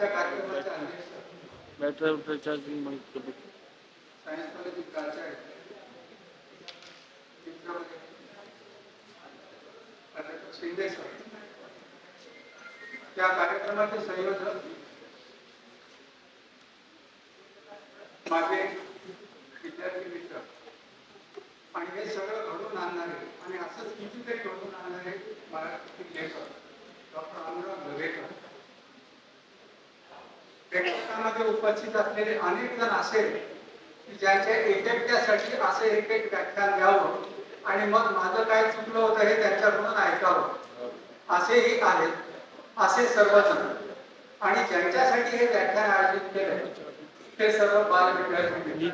आजच्या कार्यक्रमाच्या अध्यक्ष बॅटरी चार्जिंग सायन्स कॉलेज प्राचार्य शिंदे सर, त्या कार्यक्रमाचे संयोजक माझे विद्यार्थी मित्र आणि हे सगळं घडून आणणारे आणि असंच कितीतरी घडून आणणारे मराठीतील लेखक डॉक्टर अनुराग घवेकर. प्रेक्षकांमध्ये उपस्थित असलेले अनेक जण असे की ज्यांच्या एकट्यासाठी असे एक एक व्याख्यान द्यावं आणि मग माझं काय चुकलं होतं हे त्यांच्याकडून ऐकावं असेही आहेत. असे सर्वजण आणि ज्यांच्यासाठी हे व्याख्यान आयोजित केले ते सर्व बाल विद्यार्थी.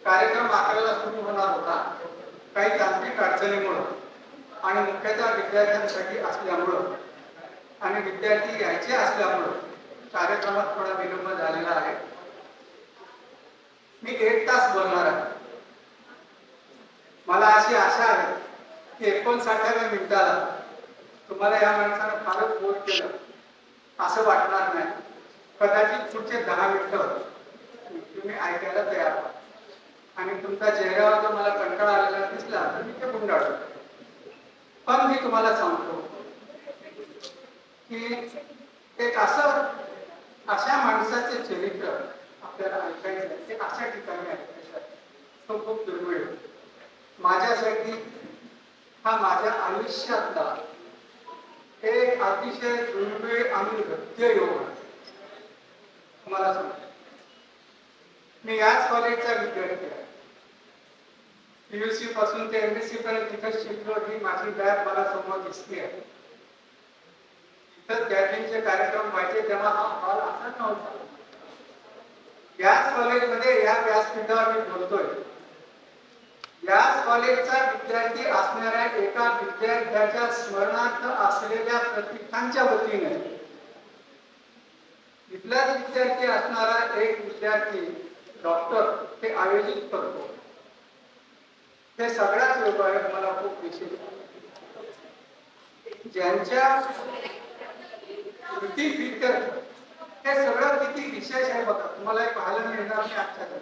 कार्यक्रम 11ला सुरू होणार होता. काही तांत्रिक अडचणीमुळे आणि मुख्यतः विद्यार्थ्यांसाठी असल्यामुळं आणि विद्यार्थी यायचे असल्यामुळं कार्यक्रमात थोडा विलंब झालेला आहे. मी 1 तास बोलणार आहे. मला अशी आशा आहे की 59व्या मिनिटाला तुम्हाला या माणसानं फारच बोर केलं असं वाटणार नाही. कदाचित पुढचे 10 मिनिटं तुम्ही ऐकायला तयार आहात आणि तुमचा चेहऱ्यावर जर मला कंटाळा आलेला दिसला तर मी ते गुंडाळतो. पण मी तुम्हाला सांगतो की एक अशा माणसाचे चरित्र आपल्याला ऐकायचं ते अशा ठिकाणी ऐकायचं तो खूप दुर्मिळ. माझ्यासाठी हा माझ्या आयुष्यातला एक अतिशय दुर्मिळ आणि गद्य योग आहे. तुम्हाला सांगतो, मी याच कॉलेजचा विद्यार्थी आहे. PUC पासून ते MSc पर्यंत तिथं शिकलो ही माझी बॅग मला समोर दिसते आहे. तिथं गॅदरिंगचे कार्यक्रम व्हायचे तेव्हा हा हॉल असा नव्हता. याच कॉलेजमध्ये या व्यासपीठावर मी बोलतोय. याच कॉलेजचा विद्यार्थी असणाऱ्या एका विद्यार्थ्याच्या स्मरणार्थ असलेल्या प्रतीकांच्या वतीने इथलाच विद्यार्थी असणारा एक विद्यार्थी डॉक्टर ते आयोजित करतो. हे सगळ्याच लोकांना मला खूप विशेष ज्यांच्या कृती हे सगळं किती विशेष आहे बघा. तुम्हाला पाहायला मिळणार नाही आजच्या जगात.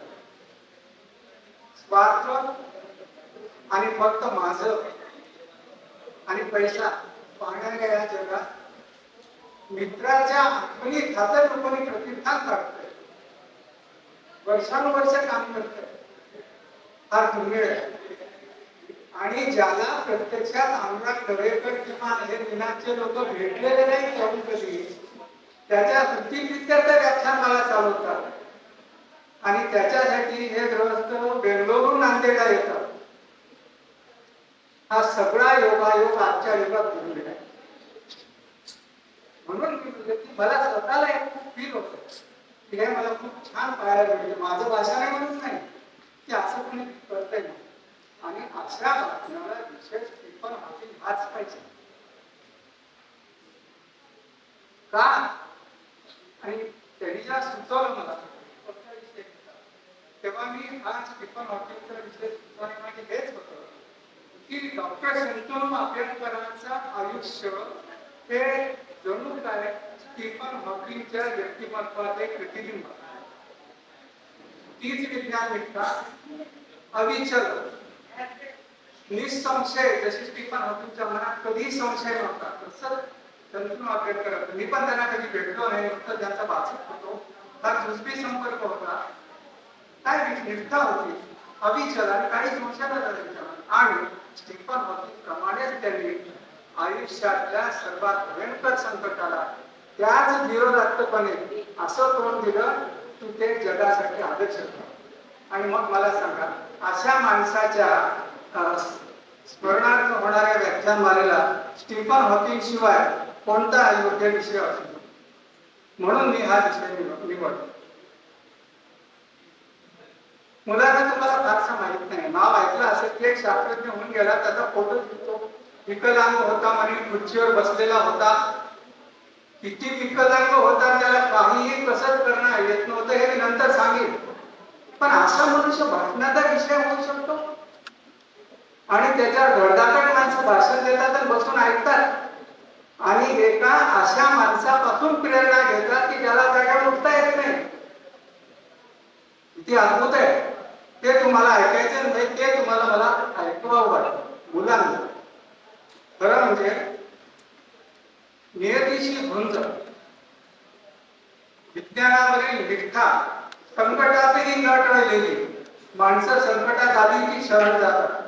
स्वार्थ आणि फक्त माझं आणि पैसा पाहणाऱ्या या जगात मित्राच्या आठवणी खातर रूपाने प्रतिष्ठान काढतोय. वर्षानुवर्ष काम करतोय. फार दुर्मिळ आहे. आणि ज्याला प्रत्यक्षात अनुराग घवेकर किंवा हे दिनाचे लोक भेटलेले नाही करून कधी त्याच्या वृत्तीप्रित्यर्थ व्याख्यान मला चालवतात आणि त्याच्यासाठी हे गृहस्थ बेंगलोरून नांदेडला येतात. हा सगळा योगायोग आजच्या युगात दुर्मिळ आहे. म्हणून मी म्हणलं की मला स्वतःला एक खूप फील होतं की हे मला खूप छान पाहायला मिळते. माझं भाषा नाही म्हणत नाही की असं कोणी करतंय ना. आणि अशा बातम्याला विशेष टिप्पण हाती हाच पाहिजे का. आणि त्यांनी ज्या सुचवलं मला तेव्हा मी हा स्टीफन हॉकिंगचा विषय सुचवला की हेच होतं की डॉक्टर शंतनू आंबेडकरांचं आयुष्य हे जणू काय स्टीफन हॉकिंगच्या व्यक्तिमत्वाचे प्रतिबिंब. तीच विज्ञान निष्ठा अविचल निसंशय जशी स्टीफन हॉकिंगच्या मनात कधीही संशय नव्हता तसं शंतनू आंबेडकर. मी पण त्यांना कधी भेटलो नाही. फक्त त्यांचा वाचक होतो. फार जुजबी संपर्क होता. काय निष्ठा होती अविचल आणि काही संशय आणि स्टीफन हॉकिंग प्रमाणेच त्यांनी आयुष्यातल्या सर्वात भयंकर संकटाला त्याच धीरोदात्तपणे असं तोंड दिलं की ते जगासाठी आदर्श होतं. आणि मग मला सांगा अशा माणसाच्या स्मरणार्थ होणाऱ्या व्याख्यानमालेला स्टीफन हॉकिंग शिवाय कोणता योग्य विषय असतो. म्हणून मी हा विषय निवडतो. मुलांना तुम्हाला फारसा माहित नाही. नाव ऐकलं असेल की एक शास्त्रज्ञ होऊन गेला त्याचा फोटो दिसतो. विकलांग होता आणि खुर्चीवर बसलेला होता. किती विकलांग होता त्याला काहीही कसरत करणं येत नव्हतं हे मी नंतर सांगेन. पण असा मनुष्य भाषणाचा विषय होऊ शकतो आणि त्याच्या धडधाकट माणसं भाषण देतात आणि बसून ऐकतात. आणि एका अशा माणसापासून प्रेरणा घेतात की ज्याला जागेवर उठता येत नाही. किती अद्भुत आहे ते. तुम्हाला ऐकायचं नाही ते तुम्हाला मला ऐकवावं वाटतं. मुलांना खरं म्हणजे नियतीशी झुंज, विज्ञानावरील निष्ठा, संकटातही न टळलेली माणसं संकटात आली की शरण जातात.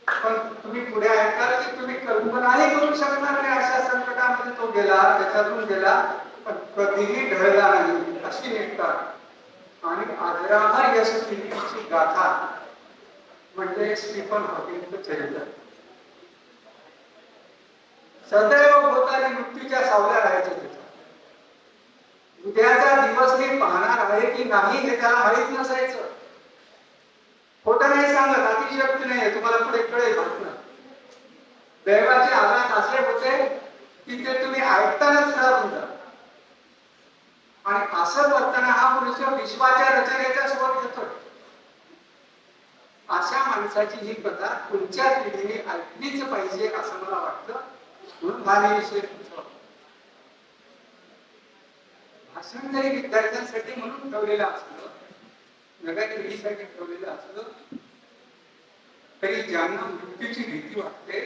पण तुम्ही पुढे ऐकाल की तुम्ही कल्पनाही करू शकणार नाही अशा संकटामध्ये तो गेला, त्याच्यातून गेला, पण कधीही ढळला नाही अशी निष्ठा आणि आदरावर यशस्वीची गाथा म्हणजे स्टीफन हॉकिंगचं चरित्र. सदैव भोवताली मृत्यूच्या सावल्या राहायचं त्याच्या. उद्याचा दिवस मी पाहणार आहे की नाही हे त्याला माहीत नसायचं. खोटं नाही सांगत, अतिशयोक्ती नाही, तुम्हाला पुढे कळेल घटना. दैवाचे आघात असे होते की ते तुम्ही ऐकतानाच ठरवून जा. आणि असं वर्तन हा पुरुष विश्वाच्या रचनेचा स्वर घेतो. अशा माणसाची ही कथा तुमच्या पिढीने ऐकलीच पाहिजे असं मला वाटतं. म्हणून हा विषय भाषण जरी विद्यार्थ्यांसाठी म्हणून ठेवलेलं असलं, नव्या पिढीसाठी ठेवलेलं असलं, तरी ज्यांना मृत्यूची भीती वाटते,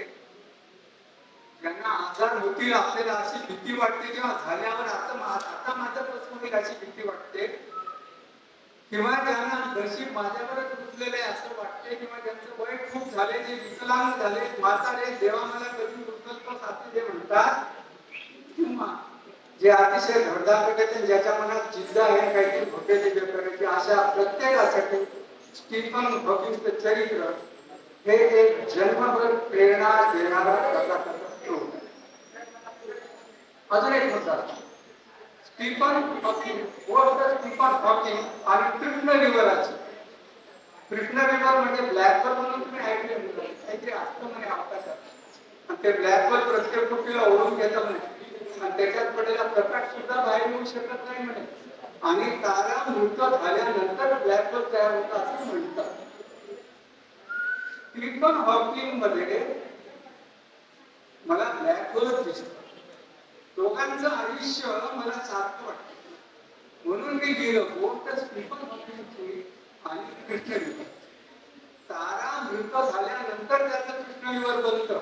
ज्यांना आजार होतील आपल्याला अशी भीती वाटते, किंवा झाल्यावर आता माझं कसं होईल अशी भीती वाटते, किंवा ज्यांना नशीब माझ्यावरच रुजलेलं आहे असं वाटते, किंवा ज्यांचं वय खूप झाले, जे विकलांग झाले, म्हातारे, देवा मला कधी उचलतो साथी जे म्हणतात, किंवा जे अतिशय धडधाकट आहेत, ज्याच्या मनात जिद्द आहे काहीतरी भव्य दिव्य करायची, अशा प्रत्येकासाठी स्टीफन हॉकिंगचं चरित्र हे एक जन्मभर प्रेरणा देणारा कथाकथन असतो. अजून एक मुद्दा, स्टीफन हॉकिंग, स्टीफन हॉकिंग आणि कृष्ण रिव्हराची. कृष्ण रिव्हर म्हणजे ब्लॅक होल म्हणून तुम्ही ऐकले काहीतरी असतं म्हणे आकाशात, आणि ते ब्लॅक होल प्रत्येक गोष्टीला ओढून घेतं म्हणे, आणि त्याच्यात पडलेला प्रकाश सुद्धा बाहेर येऊ शकत नाही म्हणे, आणि तारा मृत झाल्यानंतर ब्लॅक होल तयार होता असं म्हणतात. स्टीफन हॉकिंग मध्ये मला ब्लॅक होलच दिसतो. दोघांचं आयुष्य मला सारखं वाटतं, म्हणून मी गेलो गोष्ट स्टीफन हॉकिंगची आणि कृष्ण रिव्हर. तारा मृत झाल्यानंतर त्याचं कृष्ण रिव्हर बनतं.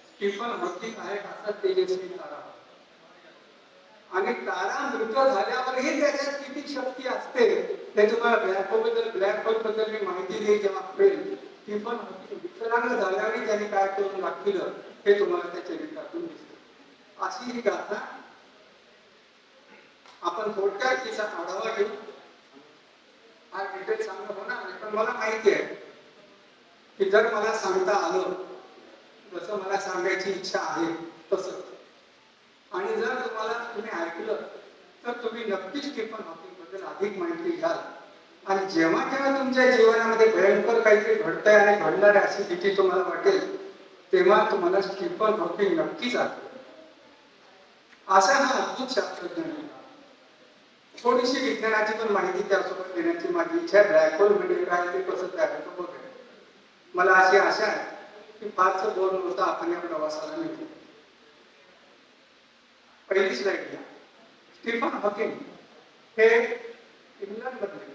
स्टीफन हॉकिंग आहे असा तेजस्वी तारा, आणि तारा मृत झाल्यावरही त्याच्यात किती शक्ती असते हे तुम्हाला ब्लॅक होल बद्दल मी माहिती देईल जेव्हा कळेल. स्टीफन हॉकिंग विकलांग झाल्यावर त्यांनी काय करून दाखवलं हे तुम्हाला त्या चरित्रातून दिसतं. अशी ही गाथा आपण थोडक्यात तिचा आढावा घेऊ. हा डिटेल सांगणं होणार नाही, पण मला माहिती आहे की जर मला सांगता आलं जसं मला सांगायची इच्छा आहे तसं, आणि जर तुम्ही ऐकलं तर तुम्ही नक्कीच स्टीफन हॉकिंग बद्दल अधिक माहिती घ्याल. आणि जेव्हा जेव्हा तुमच्या जीवनामध्ये भयंकर काहीतरी घडतंय आणि घडणारी अशी भीती तुम्हाला वाटेल, तेव्हा तुम्हाला स्टीफन हॉकिंग नक्कीच आठवेल. असा हा अद्भुत शास्त्रज्ञ आहे. थोडीशी विज्ञानाची पण माहिती त्यासोबत देण्याची माझी इच्छा आहे. ब्लॅक होल म्हणजे काय, ते कसं तयार होतं बघा. मला अशी आशा आहे की फारसं बोर नव्हतं आपण या प्रवासाला मिळतो. पहिली स्लाइड घ्या. स्टीफन हॉकिंग हे इंग्लंड मधले,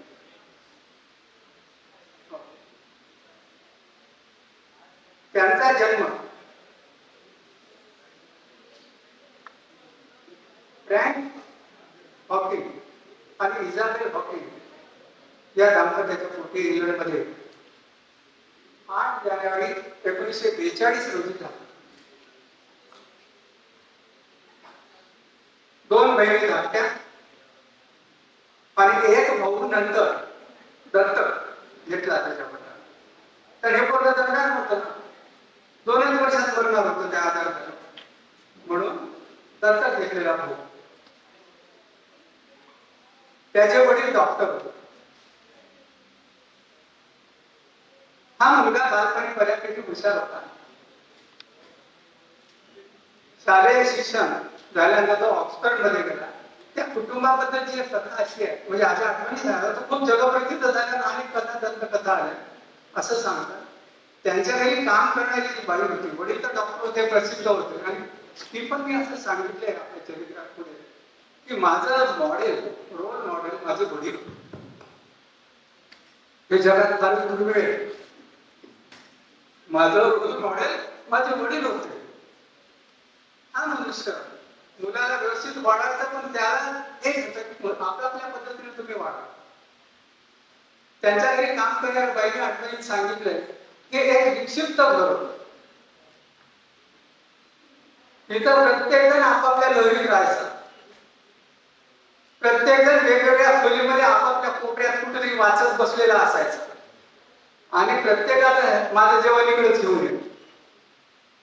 त्यांचा जन्म फ्रँक हॉकिंग आणि इझाबेल हॉकिंग या दाम्पत्याच्या पोटी इंग्लंडमध्ये 8 जानेवारी 1942 रोजी झाला. 2 बहिणी धाकट्या आणि एक भाऊ नंतर दत्तक घेतला त्याच्यामध्ये. तर हे पोरं जगणार होतं ना, 2च वर्षात मरणार होतं त्या आजारात, म्हणून दत्तक घेतलेला भाऊ. त्याचे वडील डॉक्टर होते. हा मुलगा बालपणी बऱ्यापैकी हुशार होता. शालेय शिक्षण झाल्यानंतर तो ऑक्सफर्ड मध्ये गेला. त्या कुटुंबाबद्दलची एक कथा अशी आहे, म्हणजे अशा आठवणी झाल्या तर खूप जगप्रसिद्ध झाल्या, अनेक कथा दंतकथा आल्या असं सांगतात. त्यांच्या घरी काम करणारी जी बाई होती, वडील तर डॉक्टर होते, प्रसिद्ध होते, आणि स्टीफननी असं सांगितलंय आपल्या चरित्रात पुढे की माझं मॉडेल, रोल मॉडेल माझे वडील होते. हे जगात फार दुर्मिळ आहे. माझं रोल मॉडेल माझे वडील होते. हा मनुष्य मुलाला व्यवस्थित वाढायचं, पण त्याला एक होतं की आपल्या पद्धतीने तुम्ही वाढा. त्यांच्या घरी काम करणाऱ्या बाईने आठवणीत सांगितलंय की एक विक्षिप्त घर, इथं प्रत्येक जण आपापल्या लहरीत राहायचा. प्रत्येक जण वेगवेगळ्या खोलीमध्ये आपापल्या कोपऱ्यात कुठेतरी वाचत बसलेला असायचा आणि प्रत्येकाला माझं जेवण इकडेच घेऊन ये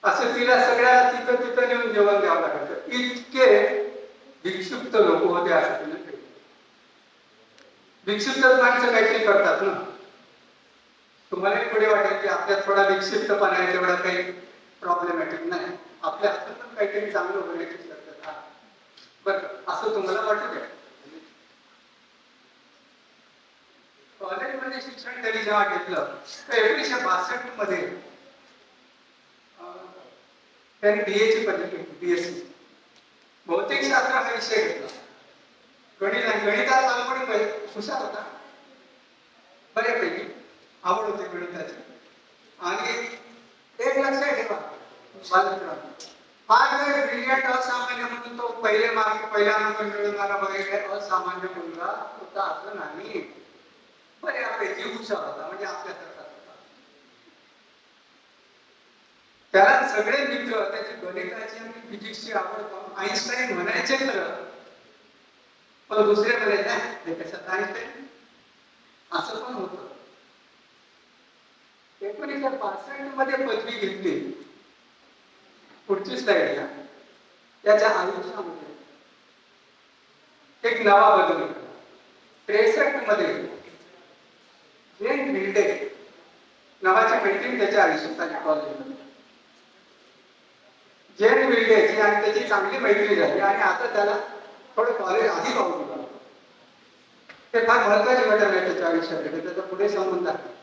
असं तिला सगळ्याला तिथं तिथं नेऊन जेवण द्यावं लागायचं. इतके विक्षिप्त लोक होते असं तिने. विक्षिप्त माणसं काहीतरी करतात ना. तुम्हाला पुढे वाटेल की आपल्यात थोडा विक्षिप्तपणा आहे, तेवढा काही प्रॉब्लेमॅटिक नाही. आपल्या हातात पण काहीतरी चांगलं होण्याची शक्यता आहे. बरं, असं तुम्हाला वाटत आहे. कॉलेजमध्ये शिक्षण त्यांनी जेव्हा घेतलं तर 1962 मध्ये त्यांनी BA ची पदवी घेतली, BSc. भौतिक शास्त्र हा विषय घेतला. गणितात बालपणी हुशार होता, बऱ्यापैकी आवड होती गणिताची. आणि एक लक्षात ठेवा बालमित्रांनो, फार वेळ ब्रिलियंट असामान्य म्हणून तो पहिला नंबर मिळवणारा वगैरे असामान्य मुलगा होता असं नाही. बऱ्यापैकी हुशार होता, म्हणजे आपल्यासारखा होता. त्याला सगळे मित्र त्याची गणिताची आणि फिजिक्सची आवड पाहून आईन्स्टाईन म्हणायचे खरं, पण दुसरे म्हणायचे हे कशात आईन्स्टाईन असं पण होतं. 1965 मध्ये पदवी घेतली. पुढची स्लाइड घ्या. त्याच्या आयुष्यामध्ये एक नवा बदल. 63 मध्ये जेन मिल्डे नावाची मैत्रीण त्याच्या आयुष्यात आली कॉलेजमध्ये. जेन मिल्डेची आणि त्याची चांगली मैत्री झाली आणि आता त्याला थोडं कॉलेज आधी पाहू दिलं. ते फार महत्वाची घटना आहे त्याच्या आयुष्याकडे, त्याचा पुढे संबंध आहे.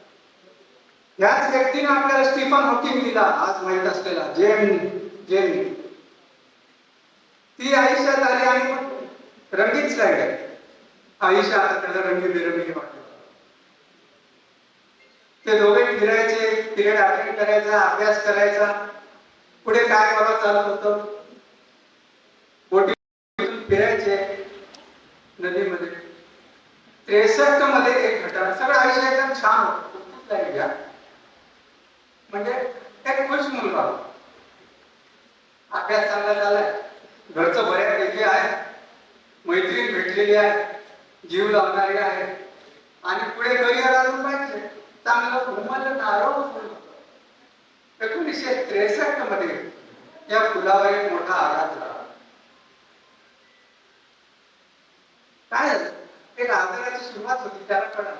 याच व्यक्तीने आपल्याला स्टीफन हॉकिंग दिला, आज माहित असलेला जेन. ती आयुष्यात आली आणि रंगीत स्लाइड आहे. आयुष्य आता त्याला रंगीबेरंगी वाटलं. ते दोघे फिरायचे, पिरियड अटेंड करायचा, अभ्यास करायचा. पुढे काय बघा चालत होतं, बोटीतून फिरायचे नदीमध्ये. 63 मध्ये एक घटना, सगळं आयुष्य एकदम छान होतं. म्हणजे एक खुश मुलगा, अभ्यास चांगला झालाय, घरचं बऱ्यापैकी आहे, मैत्रीण भेटलेली आहे, जीव लावणारी आहे आणि पुढे करिअर अजून पाहिजे चांगलं घुमवणारं होतं. 1963 मध्ये या फुलावर एक मोठा आघात झाला. काय झालं? एक आजाराची सुरुवात होती, त्याला कळलं.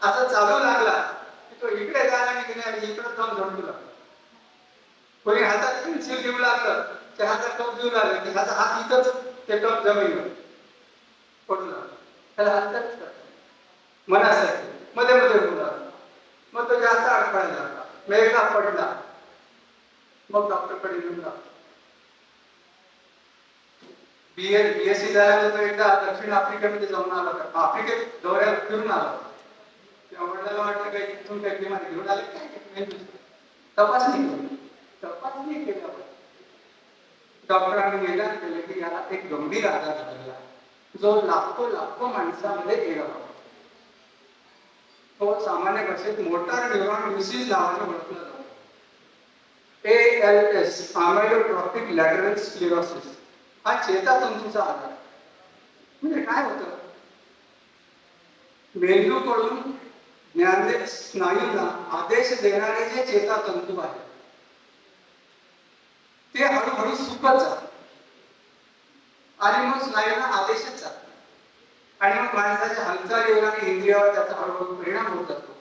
असं चालू लागला की तो इकडे जायला निघणे आणि इकडे जाऊन झोडू लागला. कोणी हातात पेन्सिल देऊ लागलं, चहाचा कप देऊ लागला की ह्याचा हात इथंच ते कप जमिनीवर पडू लागला. त्याला हातच मनासाठी मध्ये मध्ये होऊ लागला. मग तो जास्त अडकायला लागला, मेघा पडला. मग डॉक्टरकडे घेऊन लागला. BSc झाल्यानंतर तो एकदा दक्षिण आफ्रिकेमध्ये जाऊन आला होता. आफ्रिकेत दौऱ्याला फिरून आला होता. तेव्हा वडिलांना वाटलं काही तिथून काही बिमारी घेऊन आले काय, तपासणी केल्यावर डॉक्टरांनी निदान केलं की याला एक गंभीर आजार झालेला आहे, जो लाखो माणसामध्ये येणार. तो सामान्य भाषेत मोटार न्यूरॉन डिसीज नावाने ओळखला जातो. ALS, अमेलोट्रॉपिक लॅटरल स्क्लेरोसिस, हा चेतातंतूचा आजार. म्हणजे काय होतं, मेंदूकडून ज्ञानेंद्रिय स्नायूंना आदेश देणारे जे चेतातंतू आहेत ते हळूहळू सुकत जातात आणि मग स्नायूंना आदेशच जातात आणि मग माणसाच्या हालचालीवर आणि इंद्रियावर त्याचा हळूहळू परिणाम होत असतो.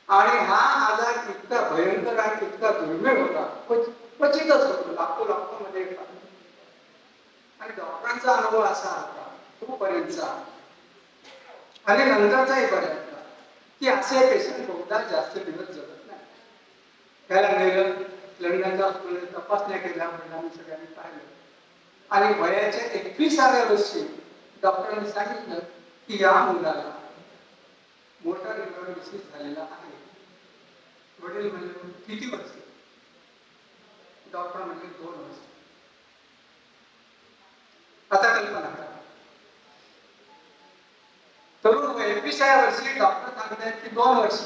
आणि हा आजार इतका भयंकर आणि इतका दुर्मिळ होता, क्वचितच होतो, लाखो मध्ये येतात. आणि डॉक्टरांचा अनुभव असा होता तोपर्यंतचा आणि नंतरचाही बऱ्याचदा की असे पेशंट बहुधा जास्त दिवस जगत नाही. त्याला नेलं लग्नाच्या तपासण्या केल्या महिलांनी सगळ्यांनी पाहिलं आणि वयाच्या 21व्या वर्षी डॉक्टरांनी सांगितलं की या मुलाला मोठा न्यूरॉन डिसीज झालेला आहे. वडील म्हणले किती वर्ष? डॉक्टर म्हणले 2 वर्ष. आता कल्पना करा, तरुण वय 21व्या वर्षी डॉक्टर सांगतात की 2 वर्ष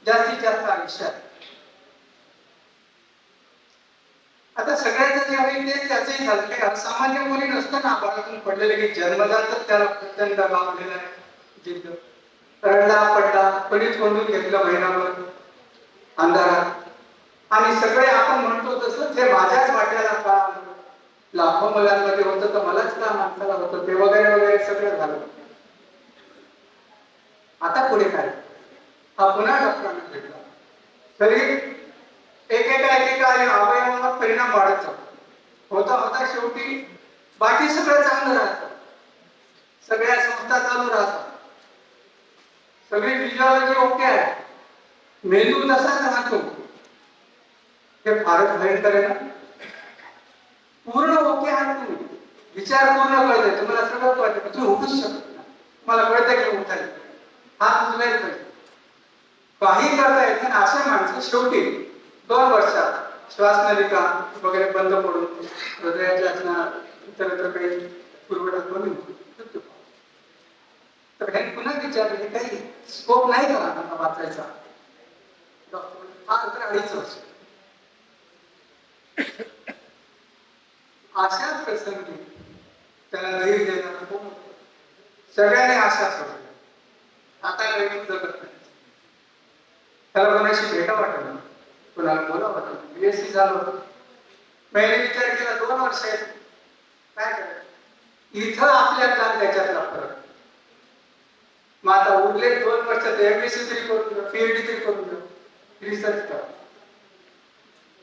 जास्तीत जास्त आयुष्य आहे. आता सगळ्याचं जे आहे ते त्याचंही झालं काही असामान्य मुली नसतं ना, बाळातून पडलेले की जन्मजातच त्याला प्रचंड लाभलेला आहे. जिद्द रडला पडला, पडीत कोंडून घेतलं महिनाभर अंधारात आणि सगळे आपण म्हणतो तसं जे माझ्याच वाट्याला का लाखो मुलांमध्ये होतं तर मलाच का माणसाला होतं ते वगैरे वगैरे सगळं झालं. आता पुढे काय? हा पुन्हा डॉक्टरांना भेटला. शरीर एकेका अवयवांवर परिणाम वाढत जातो. होता शेवटी बाकी सगळं चांगलं राहतं, सगळ्या संस्था चालू राहतात, सगळी फिजिओलॉजी ओके आहे, मेंदू तसाच राहतो. हे फारच भयंकर आहे ना. पूर्ण ओके आहात तुम्ही, विचार पूर्ण कळते, तुम्हाला सगळं कळते, पण तुम्ही उठूच शकत नाही. मला कळतं की उठायचं, हात उचलायला पाहिजे, काही करता येत नाही. अशा माणसं शेवटी 2 वर्षात श्वासनलिका वगैरे बंद पडून हृदयाच्या असणार इतर काही पुरवठा कमी होतो. तर ह्यांनी पुन्हा विचारले काही स्कोप नाही का आता वाचायचा? डॉक्टर फार तर 2.5 वर्ष. अशा प्रसंगी त्याला धैर्य देणार कोण? सगळ्यांनी आशा सोडली. आता नवीन जगत नाही. त्याला कोणाशी भेटा वाटत नाही, कोणाला बोला वाटत नाही. बीएससी झालं, पहिले विचार केला 2 वर्ष आहेत काय करायचं. इथं आपल्यातला त्याच्यातला फरक. मग आता उरले 2 वर्षात एमएससी तरी करून घ्या, पीएचडी तरी करून घ्या, रिसर्च करा.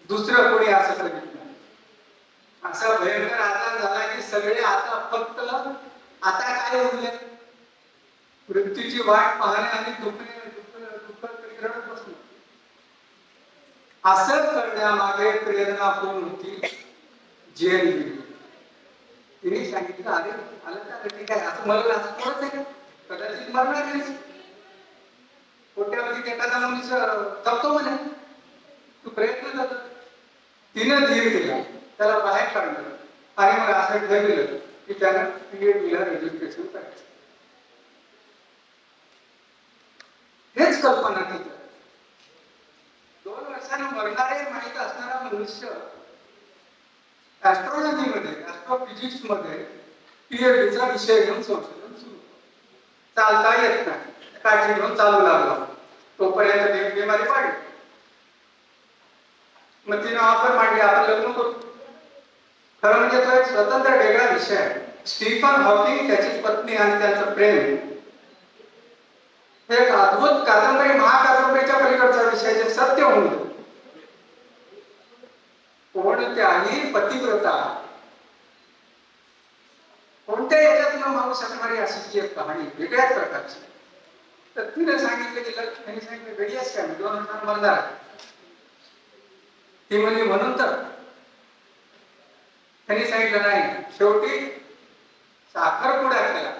दुसरं कोणी असं करत नाही. असा भयंकर आजार झाला की सगळे आता फक्त आता काय उरले? मृत्यूची वाट पाहणे आणि दुःख रडत बसणे. असं करण्यामागे प्रेरणा कोण होती? जेएनबी. तिने सांगितलं अरे आलं तर ठीक आहे, असं मला असं थोडंच आहे, कदाचित मरणार नाही. कोट्यावधी एखादा मनुष्य जगतो म्हणे, तू प्रयत्न कर. तिनं धीर दिला, त्याला बाहेर काढलं आणि मग असं ठरविलं की त्यानं पीएचडीला रजिस्ट्रेशन करायचं. हेच कल्पना केली. 2 वर्षांनी मरणारे माहित असणारा मनुष्य ऍस्ट्रॉनॉमी मध्ये, ऍस्ट्रोफिजिक्स मध्ये पीएचडीचा विषय घेऊन संशोधन सुरू. चालता येत नाही, काठी घेऊन चालू लागला. तोपर्यंत बिमारी पाडली. मग तिने ऑफर मांडली आपण लग्न करू. खरं म्हणजे तो एक स्वतंत्र वेगळा विषय आहे. स्टीफन हॉकिंग, त्याची पत्नी आणि त्यांचं प्रेम हे एक अद्भुत कादंबरी, महाकादंबरीच्या पलीकडचा विषय जे सत्य होऊन कोणत्याही पतिव्रता कोणत्या याच्यातून माणूस शकणारी अशी ती एक कहाणी वेगळ्याच प्रकारची. तर तिने सांगितलं की त्यांनी सांगितलं वेडियास काय 2 वर्षांनी मरणार. ती म्हणजे म्हणून तर त्यांनी सांगितलं नाही. शेवटी साखरपुडा केला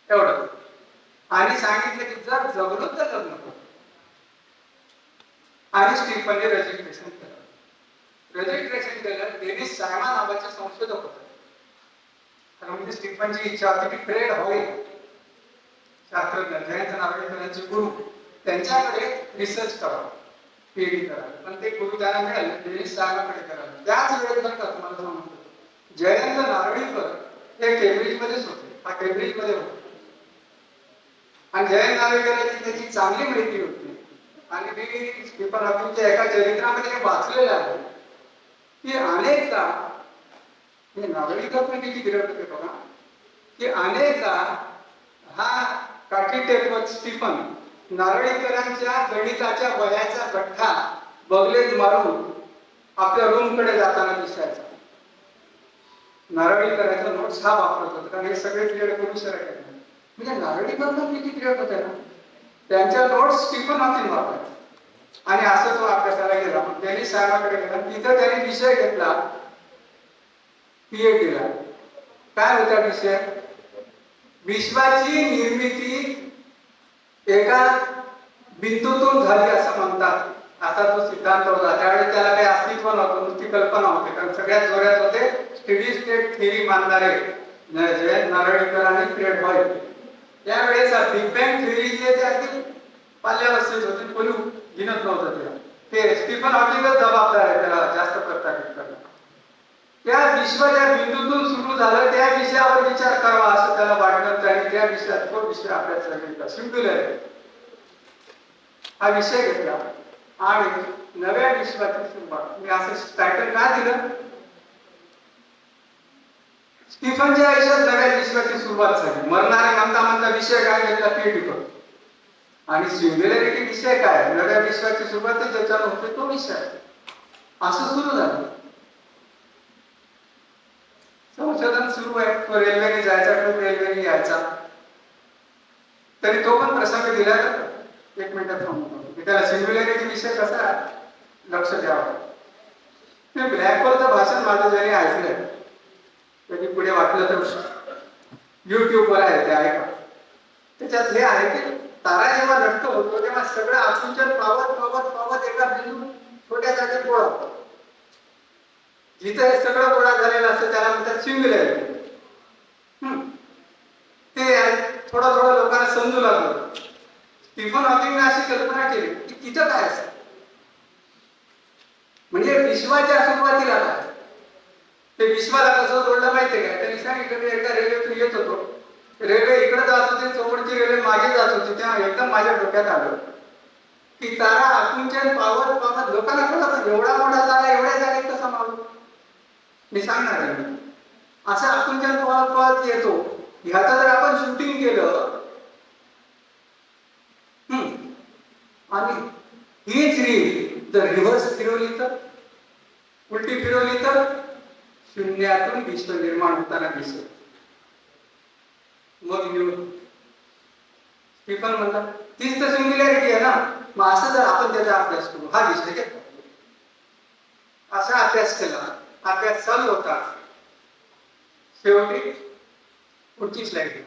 एवढं आणि सांगितलं की जर जगलो तर लग्न करू. आणि स्टीफनने रजिस्ट्रेशन केलं. रजिस्ट्रेशन केलं. डेनिस सायमा नावाचे संशोधक होते. तर म्हणजे स्टीफनची इच्छा होती की फ्रेड होईल शास्त्रज्ञ, जयंत नारळीकर त्यांचे गुरु, त्यांच्याकडे रिसर्च करावं, पीएचडी करावं. पण ते गुरु त्यांना मिळाले डेनिस सायमाकडे करावं. त्याच वेळेत बरं का तुम्हाला सांगतो, जयंत नारळीकर हे केम्ब्रिज मध्येच होते. हा केम्ब्रिज मध्ये होता आणि जयंत नारळीकरांची त्याची चांगली माहिती होती. आणि मी स्टीफन हॉकिंगच्या एका चरित्रामध्ये वाचलेलं आहे की अनेकदा नारळीकर पण किती गिरट होते बघा, की अनेकदा हा काठी टेकवत स्टीफन नारळीकरांच्या गणिताच्या वह्याचा गठ्ठा बगलेत मारून आपल्या रूमकडे जाताना दिसायचा. नारळीकरांचा नोट्स हा वापरत होता, कारण हे सगळे पिरियड करू शकत. म्हणजे नारळीकर पण किती पिरियड होते ना, त्यांच्या नोट्स स्टीफन हॉकिंग वापरायचे. आणि असं तो अभ्यासाला गेला. मग त्यांनी साहेबाकडे गेला, तिथं त्यांनी विषय घेतला पीएचडीला. काय होता विषय? विश्वाची निर्मिती एका बिंदूतून झाली असं म्हणतात. असा तो सिद्धांत होता. त्यावेळी त्याला काही अस्तित्व नव्हतं, नुसती कल्पना होती. कारण सगळ्यात जोरात होते स्टेडी स्टेट थिअरी मानणारे जे नारळीकर आणि फ्रेड व्हाईट. त्यावेळेस बिग बँग थिअरी जी आहे ती अगदी पाल्यावस्थेत होती, कोणी गिनत नव्हतं त्याला. ते स्टीफन हॉकिंगच जबाबदार आहे त्याला जास्त प्रस्थापित करणं. त्या विश्व ज्या बिंदूतून सुरू झालं त्या विषयावर विचार करावा असं त्याला वाटलं आणि त्या विषयात तो विषय अभ्यासाला घेतला. सिंग्युलॅरिटी हा विषय घेतला आणि नव्या विश्वाची सुरुवात. मी असं टायटल का दिलं? स्टीफनच्या आयुष्यात नव्या विश्वाची सुरुवात झाली. मरणारे म्हणता म्हणता विषय काय घेतला? पीएचडी करून. आणि सिंग्युलॅरिटी विषय काय? नव्या विश्वाची सुरुवात ज्याच्यावर होते तो विषय. असं सुरू झालं. संशोधन सुरू आहे. तो रेल्वेने जायचा, तो रेल्वेने यायचा. तरी तो पण प्रसंग दिला जातो. एक मिनिटात थांबतो. त्याला सिंग्युलॅरिटी विषय कसा लक्ष द्यावं. ते ब्लॅक होलचं भाषण माझं जरी ऐकलं, कधी पुढे वाटलं तर युट्यूबवर आहे, ते ऐका. त्याच्यात हे आहे की तारा जेव्हा नष्ट होतो तेव्हा सगळं आकुंचन पावत पावत पावत एका बिंदू छोट्या जागेत गोळा होतो. जिथे हे सगळं गोळा झालेलं असतं त्याला म्हणतात सिंग्युलॅरिटी. ते थोडं थोडं लोकांना समजू लागलं. स्टीफन हॉकिंगने अशी कल्पना केली की तिथं काय असतं, म्हणजे विश्वाच्या सुरुवातीला काय. ते विश्वाला कसं जोडलं माहितीये का? त्यांनी सांगितलं मी एकदा रेल्वेतून येत होतो, रेल्वे इकडे जात होती, समोरची रेल्वे मागे जात होती. तेव्हा एकदम माझ्या डोक्यात आलं की तारा आकुंचन पावत पावत लोकांना कळत एवढा मोठा तारा एवढ्या जागेत कसा मावतो. मी सांगणार आहे. असं आकुंचन पावत पावत येतो. ह्याचं जर आपण शूटिंग केलं आणि हीच रील जर रिव्हर्स फिरवली तर, उलटी फिरवली तर शून्यातून विश्व निर्माण होताना दिसेल. मग स्टीफन म्हणला तीच तर सिंग्युलॅरिटी आहे ना. मग असं जर आपण त्याचा अभ्यास करू, हा विषय घेतला. असा अभ्यास केला. अभ्यास चालू होता. शेवटी पुढची स्लाइड.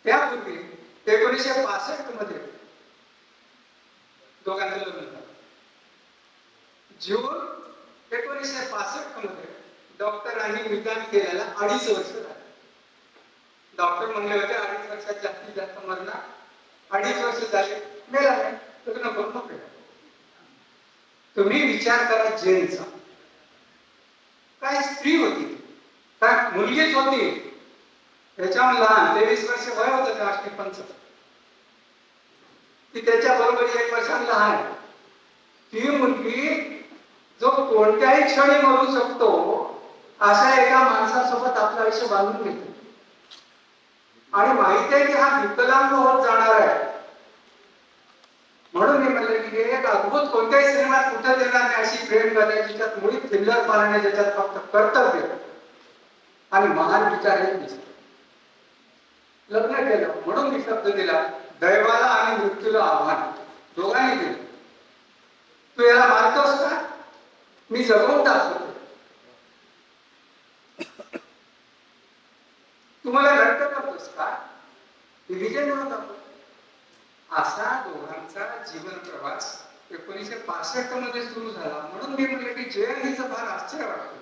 त्यापूर्वी 1965 मध्ये दोघांचं लग्न झालं. जून 1965 मध्ये डॉक्टरांनी निदान केलेला 2.5 वर्ष झाले. डॉक्टर म्हणले होते 2.5 वर्षात जास्तीत जास्त मरणार. 2.5 वर्ष झाले, मेला नाही. लग्न करून मोकळे. तुम्ही विचार करा जेनचा. काय स्त्री होती, काय मुलगीच होती. त्याच्याहून लहान 23 वर्ष वय होतं त्या स्टीफनचं. ती त्याच्या बरोबर 1 वर्षांनी लहान. ती मुलगी जो कोणत्याही क्षणी मरू शकतो अशा एका माणसासोबत आपलं आयुष्य बांधून घेतो. आणि माहिती आहे की हा विकलांग होत जाणार आहे. म्हणून मी म्हणलं की हे एक अद्भुत, कोणत्याही सिनेमात कुठं देणार नाही अशी प्रेम कथा, ज्याच्यात मुळीच थिल्लर पाहणे, ज्याच्यात फक्त कर्तव्य आणि महान विचार हे दिसतो. लग्न केलं म्हणून मी शब्द दिला, दैवाला आणि मृत्यूला आव्हान दोघांनी दिलं. तू याला मारतोस का? मी जगवून टाकतो. तुम्हाला रक्त करतोस का? विजय म्हणत आपण. असा दोघांचा जीवन प्रवास 1965 मध्ये सुरू झाला. म्हणून मी म्हटलं की जयंतीचं फार आश्चर्य वाटतं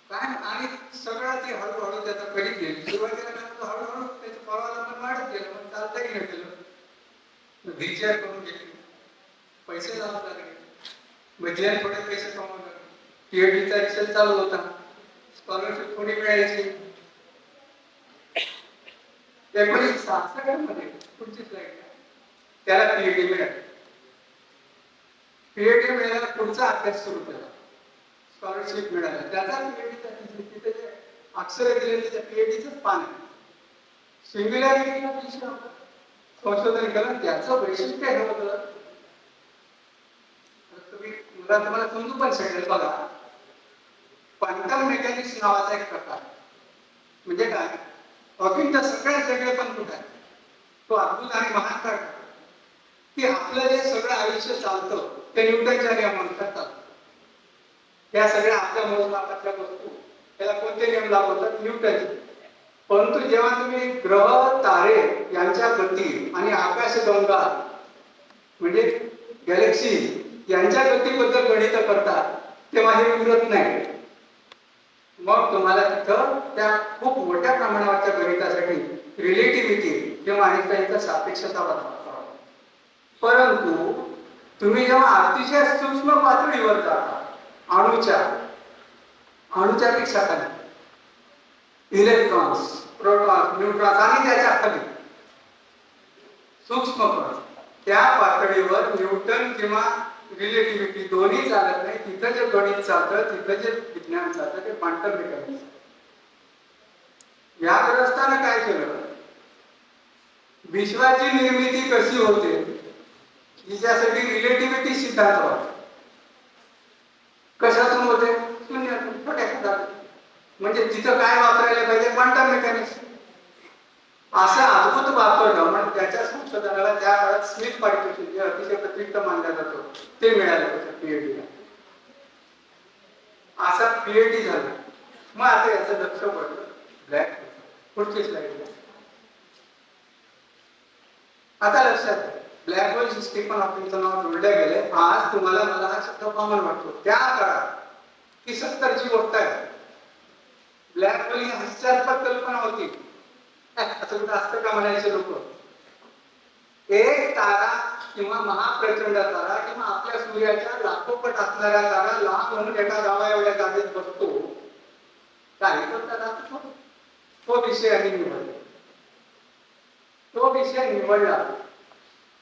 काय. आणि सगळं ते हळूहळू त्याचा करीत गेली. सुरुवातीला हळूहळू त्याचं पळवायला पण वाढत गेलं, पण चालतही नाही गेलं. विचार करून घेतली, पैसे लावू लागले. मग थोडे पैसे कमावू लागले. पीएचडीचा रिसर्च चालू होता. स्कॉलरशिप थोडी मिळायची. 1966 मध्ये पुढची स्लाइड, त्याला पीएचडी मिळाली. पीएचडी मिळाला, पुढचा अभ्यास सुरू केला. स्कॉलरशिप मिळाला. त्याचा पीएचडीचा तिथे जे अक्षर दिले त्याच्या पीएचडीचंच पान आहे. सिंग्युलॅरिटीला विषय संशोधन केलं. त्याचं वैशिष्ट्य हे होतं, तुम्ही मला तुम्हाला समजू पण शकेल. बघा, क्वांटम मेकॅनिक्स नावाचा एक प्रकार. म्हणजे काय, हॉकिंगचा सगळ्यात वेगळे पण कुठे आहे, तो अद्भुत आणि महान काय की आपलं जे सगळं आयुष्य चालतं ते न्यूटनच्या नियमानुसार चालतं. या सगळ्या आपल्या मोजमापातल्या वस्तू त्याला कोणते नियम लागू होतात, न्यूटनचे. परंतु जेव्हा तुम्ही ग्रह तारे यांच्या गती आणि आकाशगंगा म्हणजे गॅलेक्सी यांच्या गतीबद्दल गणित करतात तेव्हा हे उरत नाही. मग तुम्हाला तिथं त्या खूप मोठ्या प्रमाणावरच्या गणितासाठी रिलेटिव्हिटी किंवा आइन्स्टाईनचा सापेक्षता वापरावा. परंतु तुम्ही जेव्हा अतिशय सूक्ष्म पातळीवर जाता, अणुच्या पेक्षा खाली इलेक्ट्रॉन्स, प्रोटॉन्स, न्यूट्रॉन्स आणि त्याच्या खाली सूक्ष्म कण, त्या पातळीवर न्यूटन किंवा रिलेटिव्हिटी दोन्ही चालत नाही. तिथं जे गणित चालतं, तिथं जे विज्ञान चालतं ते क्वांटम मेकॅनिक्स. या ग्रस्तानं काय केलं, विश्वाची निर्मिती कशी होते हिच्यासाठी रिलेटिव्हिटी सिद्धांत वापरला. कशातून होते, शून्यातून, छोट्या पदार्थातून. म्हणजे तिथं काय वापरायला पाहिजे, क्वांटम मेकॅनिक्स. असं अद्भुत वापरलं म्हणजे त्याच्या संशोधनाला त्या काळात स्मिथ पारितोषिक जे अतिशय प्रतिष्ठ मानलं जातं ते मिळालं होतं पीएचडीला. असा पीएचडी झाला. मग आता याचं लक्ष पडलं ब्लॅक होल. पुढची स्लाइड. आता लक्षात ब्लॅक होल स्टीफन हॉकिंगचं नाव जोडलं गेले. आज तुम्हाला मला हा शब्द कॉमन वाटतो. त्या काळात ही 70ची गोष्ट आहे. ब्लॅक होल ही हास्यास्पद कल्पना होती. असं कुठं असतं का म्हणायचे लोक. एक तारा किंवा महाप्रचंड तारा किंवा आपल्या सूर्याच्या लाखोपट असणाऱ्या तारा लांब म्हणून एका गावा एवढ्या जागेत बसतो. काही पण तो विषय आम्ही निवडला. तो विषय निवडला.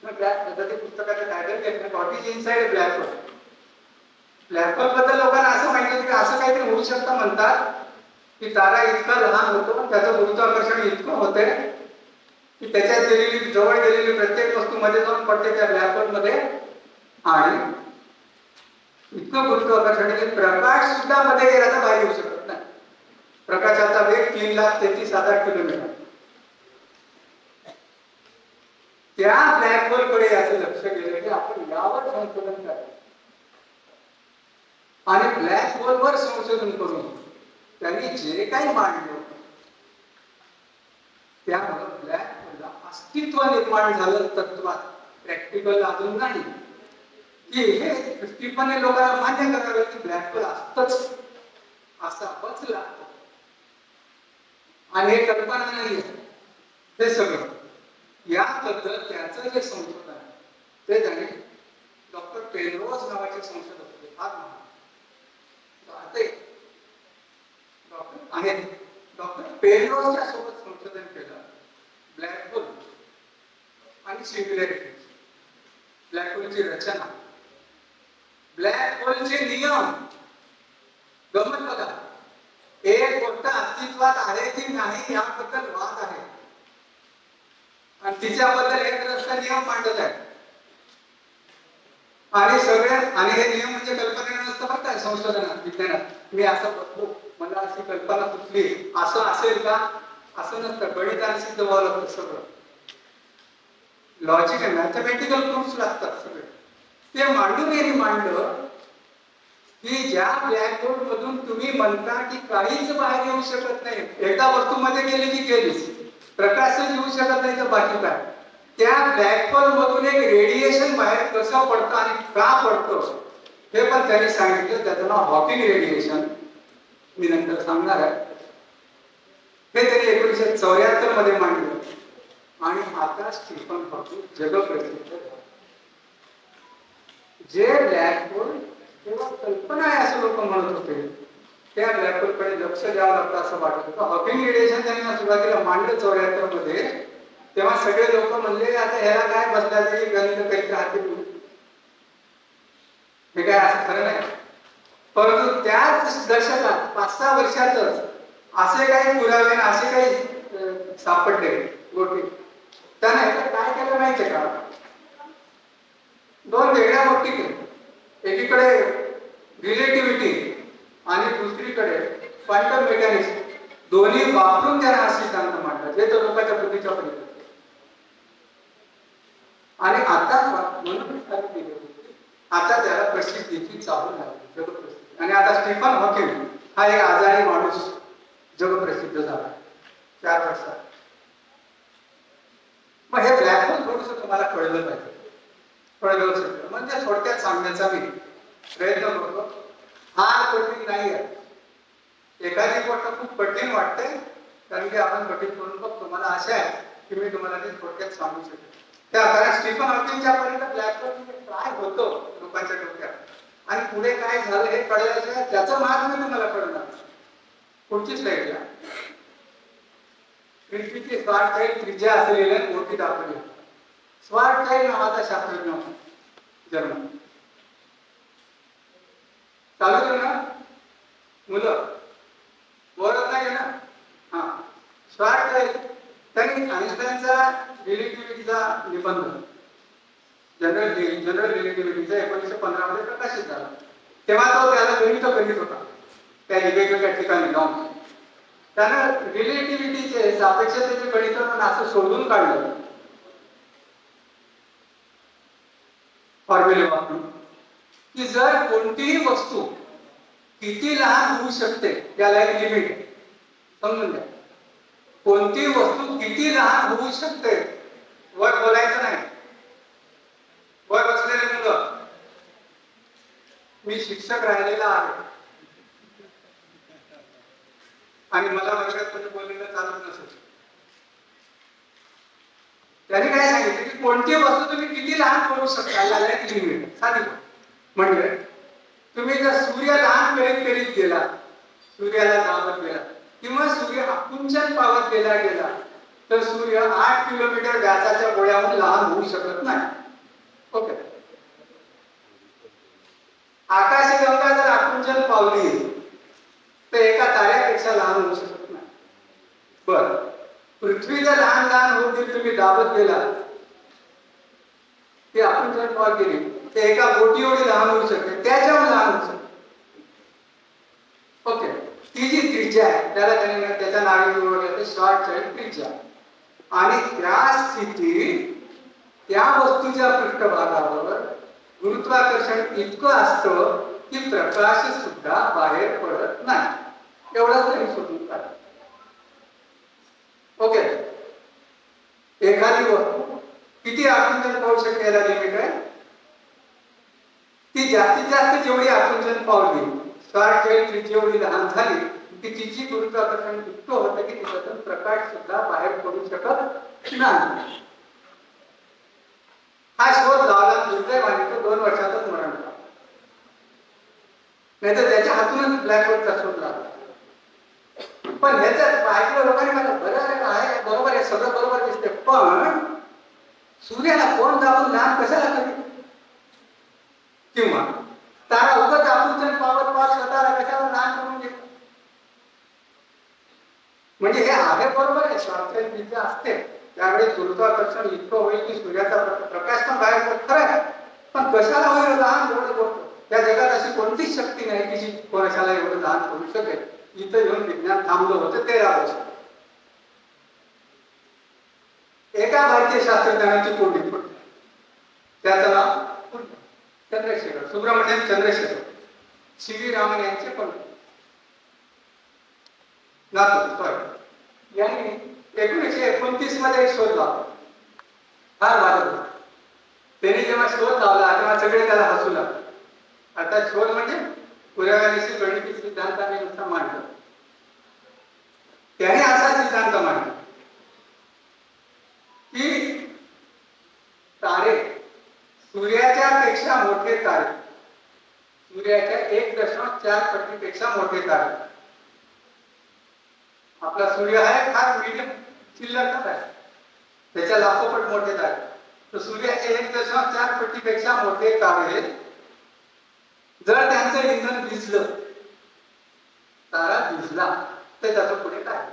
पुस्तकाचं टायटल घेतलं what is inside black hole. Black hole बद्दल लोकांना असं माहिती होतं की असं काहीतरी होऊ शकतं. म्हणतात की तारा इतका लहान होतो, त्याचं गुरुत्वाकर्षण इतकं होतंय की त्याच्यात गेलेली, जवळ गेलेली प्रत्येक वस्तू मध्ये जाऊन पडते त्या ब्लॅक होल मध्ये. आणि इतकं गुरुत्वाकर्षण की प्रकाश सुद्धा मध्ये गेला तर बाहेर येऊ शकत नाही. प्रकाशाचा वेग 3,33,000 किलोमीटर. त्या ब्लॅक होल कडे याचं लक्ष गेलं की आपण यावर संशोधन करायचं आणि ब्लॅक होल वर संशोधन करून त्यांनी जे काही मांडलं त्यामुळे ब्लॅक होलला अस्तित्व निर्माण झालं तत्वात. प्रॅक्टिकल अजून नाही की हे स्टीफनने लोकांना मान्य करावे की ब्लॅक होल असतच असा बचला. आणि हे कल्पना नाही हे सगळं याबद्दल त्याचं जे संशोधन आहे ते त्याने डॉक्टर पेनरोज नावाचे संशोधक होते, फार महान आहेत. डॉक्टर पेनरोजच्या सोबत संशोधन केलं ब्लॅक होल आणि सिंग्युलॅरिटी, ब्लॅक होलची रचना, ब्लॅक होलचे नियम. गमत बघा, एक गोष्ट अस्तित्वात आहे की नाही याबद्दल वाद आहे आणि तिच्याबद्दल एक रस्ता नियम मांडत आहे. आणि हे नियम म्हणजे कल्पना नसतं बरं काय संशोधनात, विज्ञानात. मी असं बघतो, मला अशी कल्पना सुचली, असं असेल का, असं नसतं. गणिताने सिद्ध व्हावं लागतं सगळं. लॉजिक आहे, मॅथमॅटिकल प्रूफ्स लागतात सगळे. ते मांडलं की ज्या ब्लॅक होल मधून तुम्ही म्हणता की काहीच बाहेर येऊ शकत नाही, एका वस्तूमध्ये गेली की गेलीच, प्रकाशच येऊ शकत नाही तर बाकी काय. त्या ब्लॅक होल मधून एक रेडिएशन बाहेर कसं पडतं आणि का पडतं हे पण त्यांनी सांगितलं. त्याचं नाव हॉकिंग रेडिएशन. मी नंतर सांगणार आहे. हे त्यांनी 1974 मध्ये मांडलं आणि आता स्टीफन हॉकिंग जगप्रसिद्ध झाले. जे ब्लॅक होल तेव्हा कल्पना आहे असं लोक म्हणत होते, त्या ब्लॅक होल कडे लक्ष द्यावं लागतं असं वाटत होतं. हॉकिंग रेडिएशन त्यांनी सुरुवातीला मांडलं 74 मध्ये. तेव्हा सगळे लोक म्हणले आता ह्याला काय बसल्या तरी गणित काही राहते, हे काय असं खरं नाही. परंतु त्याच दशकात 5-6 वर्षातच असे काही पुरावे असे काही सापडले गोष्टी. त्याने काय केलं माहितीये का, 2 वेगळ्या गोष्टी केल्या. एकीकडे रिलेटिव्हिटी आणि दुसरीकडे क्वांटम मेकॅनिक्स दोन्ही वापरून त्याने हा सिद्धांत मांडला, जे तो लोकांच्या बुद्धीच्या पलीकडे. आणि आता म्हणून आता त्याला प्रसिद्धीची चाहूल लागली, जगप्रसिद्धी. आणि आता स्टीफन हॉकिंग हा एक आजारी माणूस जगप्रसिद्ध झाला 4 वर्षात. मग हे ब्लॅक होल थोडस तुम्हाला कळलं पाहिजे, कळलं सगळं. म्हणजे थोडक्यात सांगण्याचा मी प्रयत्न करतो. फार कठीण नाही आहे. एखादी गोष्ट खूप कठीण वाटते कारण की आपण कठीण करून बघतो. मला आशा आहे की मी तुम्हाला ते थोडक्यात सांगू शकेन. त्या कारण स्टीफन हॉकिंगच्या पर्यंत ब्लॅक होल म्हणजे काय होतं लोकांच्या डोक्यात आणि पुढे काय झालं हे कळल्याशिवाय त्याचं मार्ग मी तुम्हाला कळणार. पुढची स्लाइड घ्या. पृथ्वीची स्वार्थचाईल्ड त्रिज्या असलेल्या गोष्टी दाखवल्या. स्वार्थचाईल्ड नावाचा शास्त्रज्ञ जन्म चालू करू ना मुलं, बोलत नाही ना. हा, स्वार्थचाईल्ड त्यांनी आइन्स्टाईनचा रिलेटिव्हिटीचा निबंध जनरल रिलेटिव्हिटीचा 1915 मध्ये प्रकाशित झाला. तेव्हा तो त्याला गणित करीत होता त्या वेगवेगळ्या ठिकाणी जाऊन. त्यानं रिलेटिव्हिटीचे सापेक्षतेचे गणित म्हणून असं शोधून काढलं फॉर्म्युले वापरून की जर कोणतीही वस्तू किती लहान होऊ शकते त्याला एक लिमिट आहे. समजून घ्या, कोणती वस्तू किती लहान होऊ शकते. वर बोलायचं नाही, वर बसलेले मुलं, मी शिक्षक राहिलेला आहे आणि मला वर्गात कोणी बोललेलं चालत नसेल. त्यांनी काय सांगितलं की कोणती वस्तू तुम्ही किती लहान करू शकता याला एक लिमिट. साधी म्हणजे तुम्ही जर सूर्य लहान करीत करीत गेला, सूर्याला दाबत गेला किंवा सूर्य आकुंचन पावत गेला तर सूर्य 8 किलोमीटर व्यासाच्या गोळ्याहून लहान होऊ शकत नाही. ओके, आकाशगंगा जर आकुंचन पावली तर एका ताऱ्यापेक्षा लहान होऊ शकत नाही. बर, पृथ्वी जर लहान लहान होतील तुम्ही दाबत गेला, ती आकुंचन पावत गेली ते एका बोटी एवढी लहान होऊ शकते, त्याच्याहून लहान होऊ शकते. ओके, ती जी त्रिज्या आहे त्याला त्यांनी त्याच्या नावाने ओळखलं शॉर्टचाईल्ड त्रिज्या. आणि त्या स्थितीत त्या वस्तूच्या पृष्ठभागावर गुरुत्वाकर्षण इतकं असतं की प्रकाश सुद्धा बाहेर पडत नाही. एवढंच त्यांनी शोधून काढलं. ओके, एखादी वस्तू किती आकुंचन पाहू शकते याला लिमिट आहे. ती जास्तीत जास्त जेवढी आकुंचन पावली शॉर्टचाईल्ड त्रिज्या एवढी लहान झाली की तिची गुरुत्वाकर्षण इतकं होतं की तिच्यातून प्रकाश सुद्धा बाहेर पडू शकत नाही. हा शोध लावला दुर्दैवाने तो 2 वर्षातच मरण पावला. नाही तर त्याच्या हातूनच ब्लॅक होलचा शोध लागला. पण ह्याच्यात ऐकलं लोकांनी मला बरं आहे, बरोबर आहे, सगळं बरोबर दिसते, पण सूर्याला कोण दाबून लहान कशाला करेल किंवा तारा उगत आकुंचन पावत पावत स्वतःला कशाला लहान करून घेतो. म्हणजे हे आहे बरोबर आहे, शॉर्टचाईल्ड त्रिज्या असते त्यावेळी गुरुत्वाकर्षण इतकं होईल की सूर्याचा प्रकाश पण बाहेर पडतो. खरं आहे, पण कशाला होईल लहान एवढं गोष्ट. त्या जगात अशी कोणतीच शक्ती नाही की जी कोणाला एवढं लहान करू शकेल. इथं येऊन विज्ञान थांबलं होतं 13 वर्ष. एका भारतीय शास्त्रज्ञानाची कोंडी पडली, त्याचं नाव चंद्रशेखर, सुब्रमण्यम चंद्रशेखर, सी.व्ही. रामन यांचे पण नातू. यांनी 1929 मध्ये एक शोध लावला. फार वाजत होता. त्यांनी जेव्हा शोध लावला तेव्हा सगळे त्याला हसू लागले. आता शोध म्हणजे पुराव्याविषयी गणिती सिद्धांताने नुसता मांडलं. त्याने असा सिद्धांत मांडला की तारे सूर्याच्या पेक्षा मोठे तारे, सूर्याच्या 1.4 पटीपेक्षा मोठे तारे. आपला सूर्य आहे फार मीडियम चिल्लर आहे, त्याच्या लाखोपट मोठे तारे. तर सूर्याच्या 1.4 पटीपेक्षा मोठे तारे जर त्यांचं इंधन भिजलं, तारा भिजला तर त्याचं पुढे काय.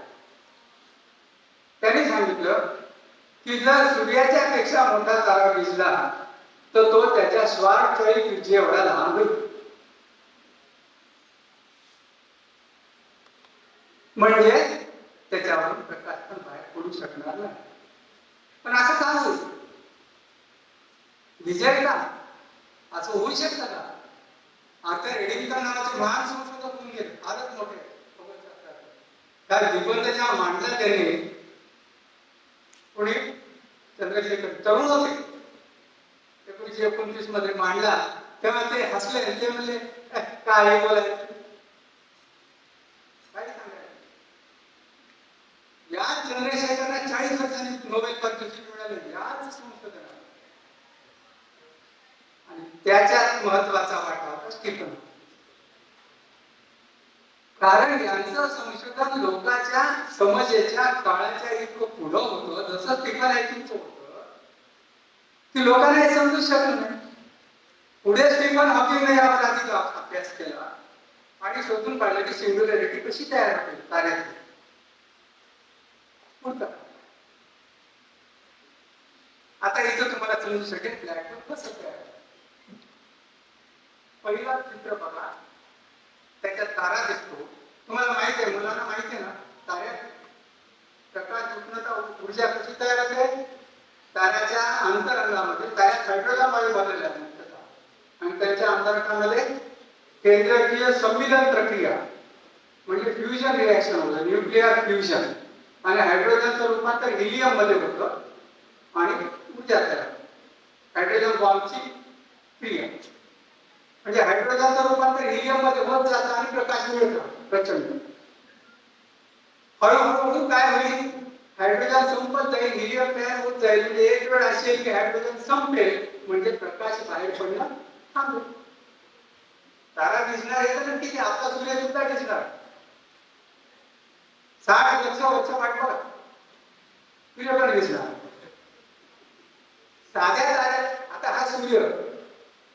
त्यांनी सांगितलं की जर सूर्याच्या पेक्षा मोठा तारा भिजला तर तो त्याच्या श्वार्टचाईल्ड त्रिज्या एवढा लहान होईल. म्हणजे त्याच्यावरून प्रकाश पण बाहेर पडू शकणार नाही. पण असं का होईल? विजय का असं होऊ शकतं का? आर्थर एडिंग्टन नावाचे महान संशोधक होऊन गेले, फारच मोठे त्या निबंध जेव्हा मांडला त्याने, कोणी चंद्रशेखर तरुण होते, 1929 मध्ये मांडला तेव्हा ते हसले. ते म्हणले काय बोलायचं, काय सांगायचं. या चंद्रशेखरला 40 वर्षांनी नोबेल पारितोषिक मिळाले याच संशोधनाला. आणि त्याच्यात महत्वाचा वाटा होता स्टीफन. कारण यांचं संशोधन लोकांच्या समजेच्या काळाच्या इतकं पुढं होतं, जसं स्टीफन हॉकिंगचं होतं, की लोकांना हे समजू शकलं नाही. पुढे स्टीफन हॉकिंगने यावर अधिक अभ्यास केला आणि शोधून काढलं की सिंग्युलॅरिटी कशी तयार होते ताऱ्यातली. आता इथं तुम्हाला समजू शकेल ब्लॅक होल कसं तयार होतं. पहिला चित्र बघा, त्याच्यात तारा दिसतो. तुम्हाला माहिती आहे, मुलांना माहिती आहे ना, ताऱ्यात प्रकाश उष्णता ऊर्जा कशी तयार होते. ताऱ्याच्या अंतरंगामध्ये ताऱ्यात हायड्रोजन वायू भरलेला आहे आणि त्याच्या अंतरंगामध्ये केंद्रकीय संमिलन प्रक्रिया म्हणजे फ्युजन रिएक्शन होतं, न्यूक्लिअर फ्युजन, आणि हायड्रोजनचं रूपांतर हिलियम मध्ये होतं आणि ऊर्जा तयार. हायड्रोजन बॉम्बची क्रिया म्हणजे हायड्रोजनचं रूपांतर हिलियम मध्ये होत जातं आणि प्रकाश मिळतो प्रचंड. हळूहळू काय होईल, हायड्रोजन संपत जाईल, हिलियम तयार होत जाईल. म्हणजे एक वेळ अशी येईल की हायड्रोजन संपेल म्हणजे प्रकाश बाहेर पडणं थांबेल. तारा दिसणार आहे तर नक्की आपला सूर्य सुद्धा दिसणार. 60 वर्ष वाट बघा, सूर्य पण दिसणार. साध्या ताऱ्यात आता हा सूर्य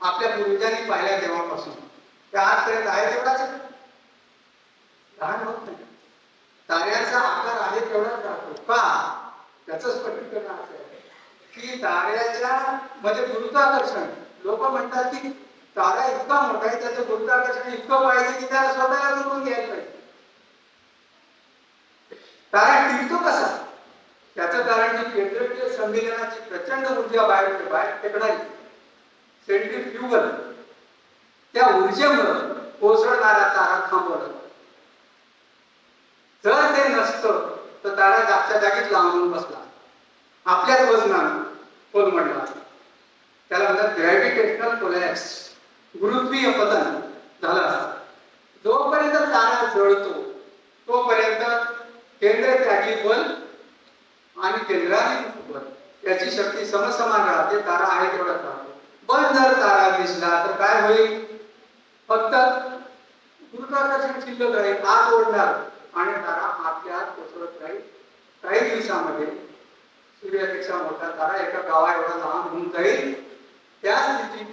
आपल्या पूर्वजांनी पाहिला तेव्हापासून त्या आजपर्यंत आहे तेवढाच लहान होत नाही. ताऱ्याचा आकार आहे तेवढाच राहतो का? त्याचं स्पष्टीकरण असं आहे की ताऱ्याच्या मध्ये गुरुत्वाकर्षण, लोक म्हणतात की तारा इतका मोठा आहे, त्याचं गुरुत्वाकर्षण इतकं पाहिजे की त्याला स्वतःला जुळवून घ्यायला पाहिजे. तारा टिकतो कसा? त्याचं कारण की केंद्रकीय संमिलनाची प्रचंड ऊर्जा बाहेर फेकणारी सेंट्रीफ्युगल, त्या ऊर्जेमुळे कोसळणारा तारा थांबवला. जर ते नसतं तर तारा जागच्या जागीच लांबून बसला, आपल्याच वजनानं कोलमडला. त्याला म्हणतात ग्रॅव्हिटेशनल कोलॅप्स, गुरुत्वीय पतन झालं असतं. जोपर्यंत तारा जळतो तोपर्यंत केंद्रत्यागी बल आणि केंद्राभिमुख बल याची शक्ती समसमान राहते. तारा आहे तेवढाच राहतो. पण जर तारा दिसला तर काय होईल, फक्त गुरुत्वाकर्षण शिल्लक राहील, आत ओढणार आणि तारा आपल्या आत कोसळत राहील. काही दिवसामध्ये सूर्यापेक्षा मोठा तारा एका गावा एवढा लहान होऊन जाईल. त्या स्थितीत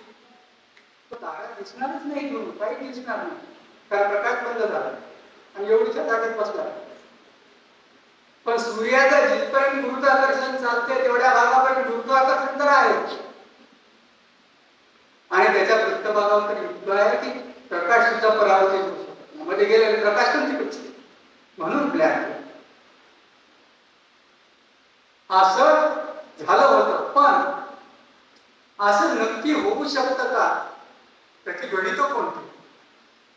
तारा दिसणारच नाही, काही दिसणार नाही, कारण प्रकाश बंद झाला आणि एवढीच्या जागेत बसला. पण सूर्याचं जिथपर्यंत गुरुत्वाकर्षण चालते तेवढ्या भागापर्यंत गुरुत्वाकर्षण तर आहे आणि त्याच्या पृष्ठभागावर तर इतकं आहे की प्रकाश सुद्धा परावर्तित होऊ शकतो. मध्ये गेलेले प्रकाश पण तिकडचे, म्हणून ब्लॅक होल. असं झालं होतं, पण असं नक्की होऊ शकतं का? त्याची गणित कोणती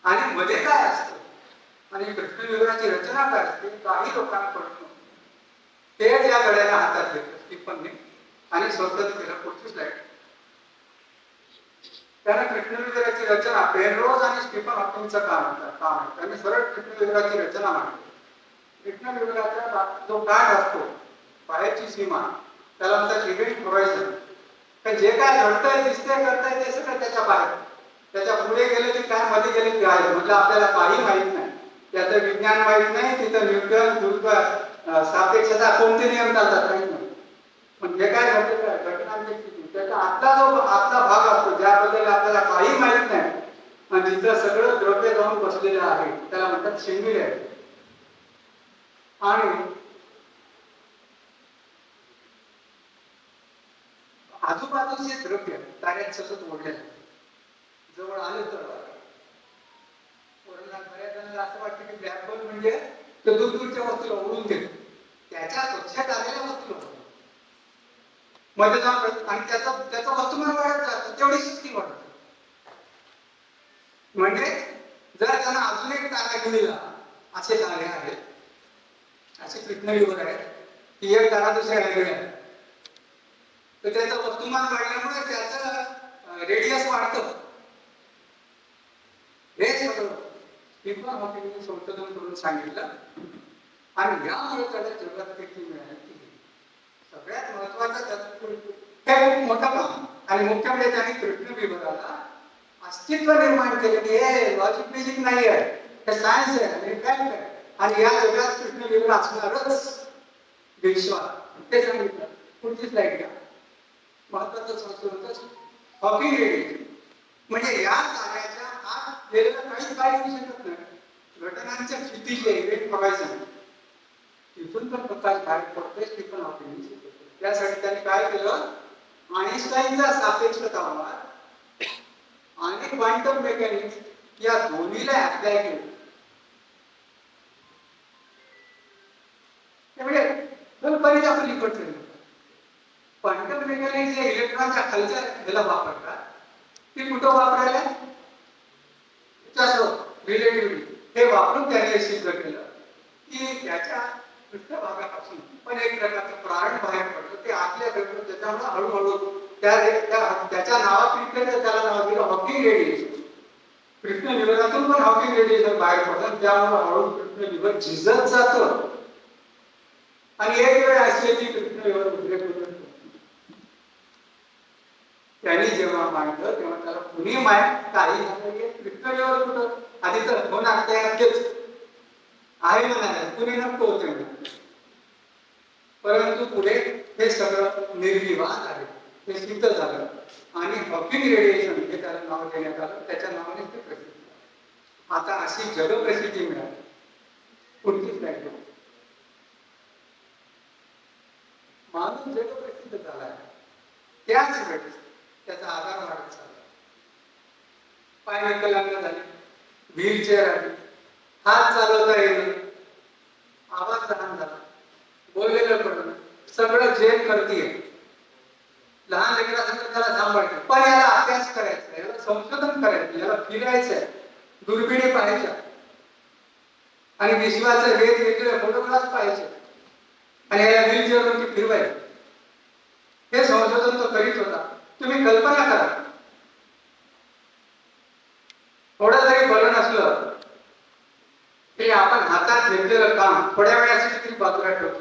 आणि मध्ये काय असतं आणि कृष्णविवराची रचना काय असते, काही लोकांकडून तेच या घड्याला हातात घेतलं स्टीफनने आणि स्वतः केलं. पुढची स्लाइड. त्याने कृष्णविवराची रचना पेनरोज आणि स्टीफन हॉकिंगचं काम आहे. त्यांनी सरळ कृष्णविवराची रचना मांडली. कृष्णविवराचा जो काठ असतो, बाहेरची सीमा, त्याला म्हणतात इव्हेंट होरायझन. तर जे काय घडतंय, दिसतंय, करताय ते सगळं त्याच्या बाहेर. त्याच्या पुढे गेले की काय, मध्ये गेले की आहे, म्हणजे आपल्याला काही माहित नाही. त्याचं विज्ञान माहित नाही, तिथं न्यूटन, गुरुत्व, सापेक्षता कोणते नियम चालतात काही नाही. पण जे काय घडतं घटनांची स्थिती, त्याचा आतला जो आतला भाग असतो ज्याबद्दल आपल्याला काही माहित नाही आणि जिथं सगळं द्रव्य जाऊन बसलेलं आहे त्याला म्हणतात सिंग्युलॅरिटी. आणि आजूबाजूचे द्रव्य ताऱ्यात सतत ओढले जाते. जवळ आले तर बऱ्याच जणांना असं वाटतं की ब्लॅक होल म्हणजे तर दूरदूरच्या वस्तूला ओढून घेतो, त्याच्या कक्षेत आलेल्या वस्तूला ओढतो. मध्ये जाऊन आणि त्याचा वस्तुमान वाढत जातो, तेवढी शक्ती वाढते. म्हणजे जर त्यांना अजून एक तारा घेऊया, असे तारे आहेत, असे कृष्णविवर आहेत की एक तारा दुसऱ्याला गेला, तर त्याचं वस्तुमान वाढल्यामुळे त्याचं रेडियस वाढतं. हे सगळं स्टीफन हॉकिंगने संशोधन करून सांगितलं आणि यामुळे त्याला जगात कीर्ती मिळाली. सगळ्यात महत्वाचं त्याचं खूप मोठं काम आणि मुख्य म्हणजे त्यांनी कृष्णविवराला अस्तित्व निर्माण केले की हे लॉजिक मॅजिक नाही आहे, हे सायन्स आहे आणि फॅक्ट आहे आणि या जगात कृष्णविवर असणारच विश्वास, ते सांगितलं. पुढची स्लाइड घ्या. महत्वाचं संशोधन हॉकिंग रेडिएशन म्हणजे या ताऱ्याच्या आत गेलेलं काहीच काय होऊ शकत नाही, घटनांच्या क्षितिजे इव्हेंट हॉरायझन तिथून पण प्रकाश बाहेर पडतोय. स्टीफन हॉकिंग त्यासाठी त्यांनी काय केलं, आइन्स्टाईनचा सापेक्षतावाद आणि क्वांटम मेकॅनिक्स या दोन्हीला अप्लाय केलं. म्हणजे कल्पनेच्या पलीकडचं क्वांटम मेकॅनिक्स या इलेक्ट्रॉनच्या खालच्या ह्याला वापरतात, ती कुठं वापरायला रिलेटिव्हिटी हे वापरून त्याने सिद्ध केलं की त्याच्या पृष्ठभागापासून पण एक प्रकारचं प्रारण बाहेर पडतं, ते आतल्या घडतं. त्याच्यामुळे हळूहळू त्याच्या नावात त्याला नाव दिलं हॉकिंग रेडिएशन. कृष्णविवरातून पण हॉकिंग रेडिएशन बाहेर पडतं, त्यामुळे हळूहळू कृष्णविवर झिजत जातं आणि एक वेळ अशी की कृष्णविवर उद्रेक होतो. त्यांनी जेव्हा मांडलं तेव्हा त्याला कुणी काही कृष्णविवर कुठं आधी तर होणार तेच आहे म्हणाले, कुणी नको होते, परंतु पुढे हे सगळं निर्विवाद आहे, हे सिद्ध झालं आणि हॉकिंग रेडिएशन हे त्याला नाव देण्यात आलं. त्याच्या नावाने ते प्रसिद्ध. आता अशी जगप्रसिद्धी मिळाली. पुढची स्लाइड. माणूस जगप्रसिद्ध झाला आहे, त्याच वेळेस त्याचा आधार वाढत चालला. पाय विकलांग झाले, व्हीलचेअर आली, हात चालवता येईल, आवाज लहान झाला, बोललेलं पडलं, सगळं जेल करतीये. लहान लेकरासारखं त्याला सांभाळतं, पण याला अभ्यास करायचा, याला संशोधन करायचं, याला फिरायचंय, दुर्बिणी पाहायच्या आणि विश्वाचे वेगवेगळे फोटोग्राफ पाहायचे आणि याला व्हीलचेअरवरती फिरवायचं. हे संशोधन तो करीत होता. तुम्ही कल्पना करा, थोडं जरी बरं नसलं तरी आपण हातात घेतलेलं काम थोड्या वेळासाठी बाजूला ठेवतो.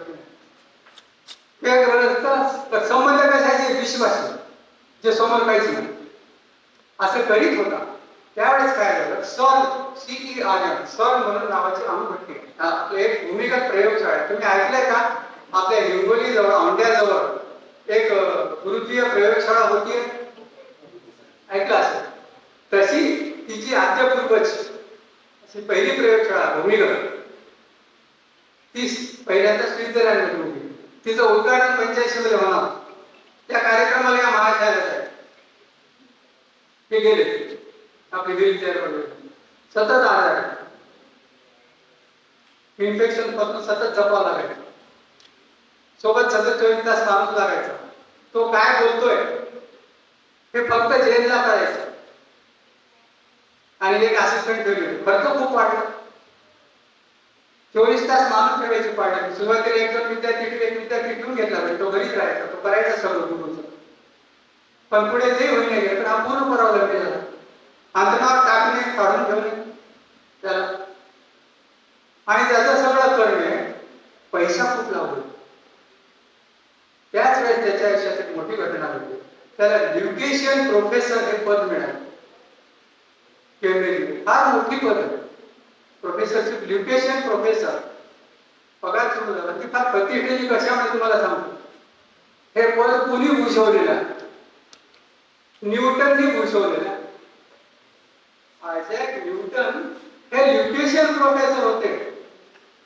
संबंध कशाचे विश्वास, जे समोर काहीच नाही, असं करीत होता. त्यावेळेस काय झालं, CERN सर म्हणून नावाची अणुभट्टी एक भूमिगत प्रयोगशाळा आहे. तुम्ही ऐकलंय का? आपल्या हिंगोली जवळ औंढ्याजवळ एक गुरुत्वीय प्रयोगशाळा होती, ऐकलं असेल. तशी तिची आद्यपूर्वज अशी पहिली प्रयोगशाळा भूमिगत ती पहिल्यांदा स्वित्झर्लंडमध्ये होती. तिचं उद्घाटन 85 मध्ये होणार. त्या कार्यक्रमाला या महाशयाला आहे ते गेले. आपली व्हीलचेअरवर सतत आजार, इन्फेक्शन पासून सतत जपावं लागायचं, सोबत सतत 24 तास माणूस लागायचा. तो काय बोलतोय हे फक्त जेलला करायचं आणि एक असिस्टंट ठेवले. खर्च खूप वाढला. 24 तास माणूस ठेवायची पाडली. सुरुवातीला एक विद्यार्थी घेऊन घेतला पाहिजे, तो घरीच राहायचा, तो करायचा सगळं गुरुचं. पण पुढे जे होईल नाही तर हा पूर्ण करावं लागेल. अंतरावर टाकणे, काढून ठेवणे त्याला आणि त्याचं सगळं करणे, पैसा खूप लागतो. त्याच वेळेस त्याच्या आयुष्यात एक मोठी घटना होती. त्याला ल्युकेशियन प्रोफेसर हे पद मिळाले. केंब्रिज फार मोठी पद आहे, प्रोफेसरशिप, ल्युकेशियन प्रोफेसर. पगार सुरू झाला. ती फार प्रतिष्ठेची कशामुळे तुम्हाला सांगतो. हे पद कुणी भूषवलेलं आहे? न्यूटननी भूषवलेलं. आयझॅक न्यूटन हे ल्युकेशियन प्रोफेसर होते.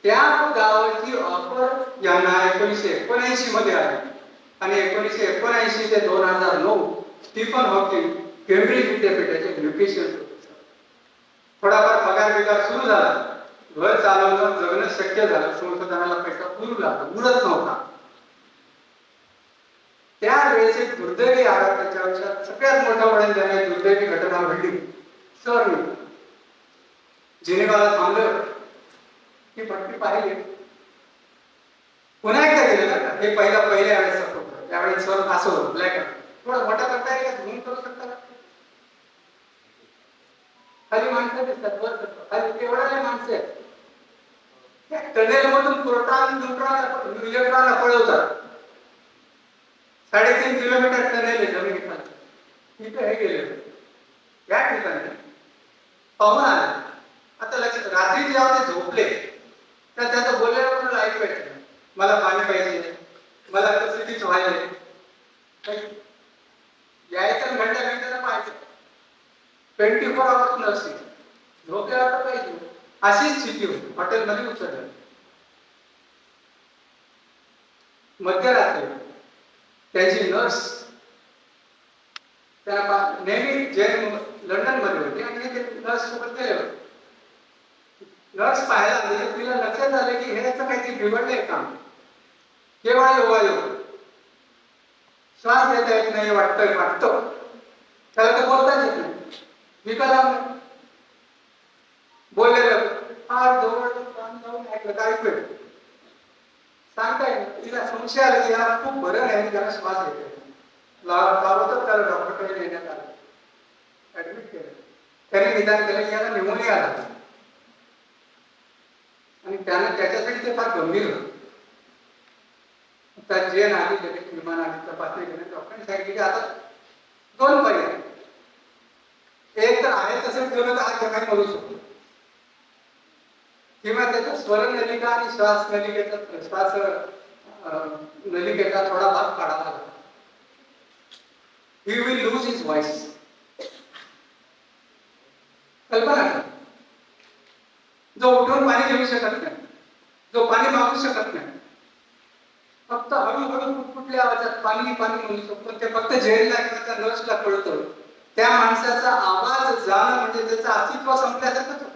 त्या गावाची ऑफर यांना 1979 मध्ये आली आणि 1979 ते 2009 स्टीफन हॉकिंग केंब्रिज विद्यापीठाचे ल्युकेशियन प्रोफेसर. थोडाफार पगार बिगार सुरू झाला. घर चालवणं जगणं शक्य झालं. संशोधनाला पैसा पुरू लागला, उरत नव्हता. त्यावेळेस एक दुर्दैवी आघात त्याच्या आयुष्यात सगळ्यात मोठा वडील देणारी दुर्दैवी घटना घडली. सर मी जिनेवाला थांबलं की पट्टी पाहिली, पुन्हा एकदा गेलं ना. हे पहिल्या वेळेस होतं. त्यावेळेस सर असं होतं ब्लॅक थोडा मोठा करता येईल का, झूम करू शकता का? खाली माणसं दिसतात, वर खाली तेवढ्या माणसं आहेत. त्या टनेल मधून प्रोटॉन न्यूट्रॉन इलेक्ट्रॉनला पळवतात. 3.5 किलोमीटर टनेल आहे जमिनीखाली. तिथे हे गेले. या ठिकाणी पाहून आले. आता लक्षात, रात्री जेव्हा ते झोपले तर त्याचं बोलल्यावर कोणाला ऐकू येत नाही. मला पाणी पाहिजे, मला कसलीच व्हायले, यायचं घंट्याला पाहायचं. 24 आवर्स नर्सिंग, झोपल्यावर तर पाहिजे. अशीच स्थिती होती. हॉटेलमध्ये उतरलं. मध्यरात्री त्याची नर्स त्याला नेहमी जे लंडन मध्ये होते आणि ते नर्स सोबत गेले होते. नर्स पाहायला आली, तिला लक्षात आलं की ह्याचं काहीतरी बिघडलंय काम. केव्हा योगायोग, श्वास घेता येत नाही वाटतं, त्याला तर बोलताच येत नाही. विकलांग बोललेलं फार जवळ जाऊन ऐकलं काय ऐकू सांगताय. तिला संशय आला की याला खूप बरं नाही, त्याला श्वास घेता येत नाही. त्याला डॉक्टरकडे नेण्यात आलं, ऍडमिट केलं. त्याने निदान केलं की याला न्यूमोनिया आला आणि त्याच्यासाठी ते फार गंभीर होतं. त्या जेन आली, लगेच विमान आली, तपासणी केली. डॉक्टरांनी सांगितलं की आता 2 पर्याय. एक तर आहे तसंच गेलं तर हा जगाने मरू शकतो, किंवा त्याचा स्वरनलिका आणि श्वास नलिकेचा थोडा भाग काढावा लागला. He will lose his voice. कल्पना करा, जो उठून पाणी घेऊ शकत नाही, जो पाणी मागू शकत नाही, फक्त हळूहळू कुठल्या आवाजात पाणी पाणी म्हणू शकतो. ते फक्त झेलला किंवा त्या नर्सला कळतं. त्या माणसाचा आवाज जाणं म्हणजे त्याचं अस्तित्व संपल्यासारखंच होतं.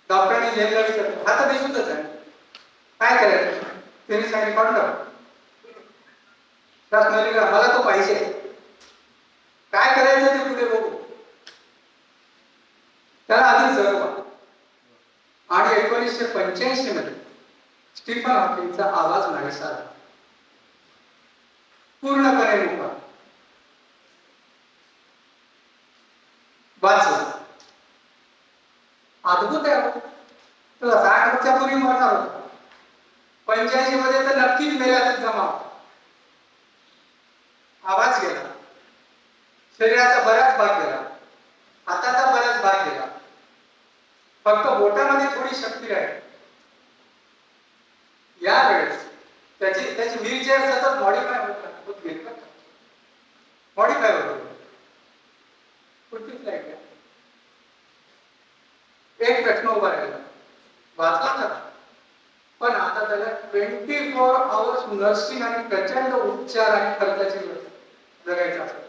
डॉक्टरांनी झेलला विचारलं, हा तर दिसूनच आहे, काय करायचं? त्यांनी सांगितलं काढून श्वास नलिका, मला तो पाहिजे. काय करायचं ते पुढे बघू. त्याला आधी जरवा. आणि 1985 मध्ये स्टीफन हॉकिंगचा आवाज नाहीसा झाला, पूर्णपणे मोकळा. वाचला. अद्भुत आहे. तो 60 वर्षापूर्वी मरणार होता, 85 मध्ये तर नक्कीच मेल्यातच जमा. आवाज गेला, शरीराचा बराच भाग गेला, हाताचा बराच भाग गेला, फक्त बोटामध्ये थोडी शक्ती आहे. यावेळेस त्याची व्हीलचेअर सतत मॉडिफाय होत गेली. मॉडिफाय होत. पुढची स्लाइड घ्या. एक प्रश्न उभा राहिला, वाचला का? पण आता त्याला 24 आवर्स नर्सिंग आणि प्रचंड उपचार आणि खर्चाची जगायचं असतं.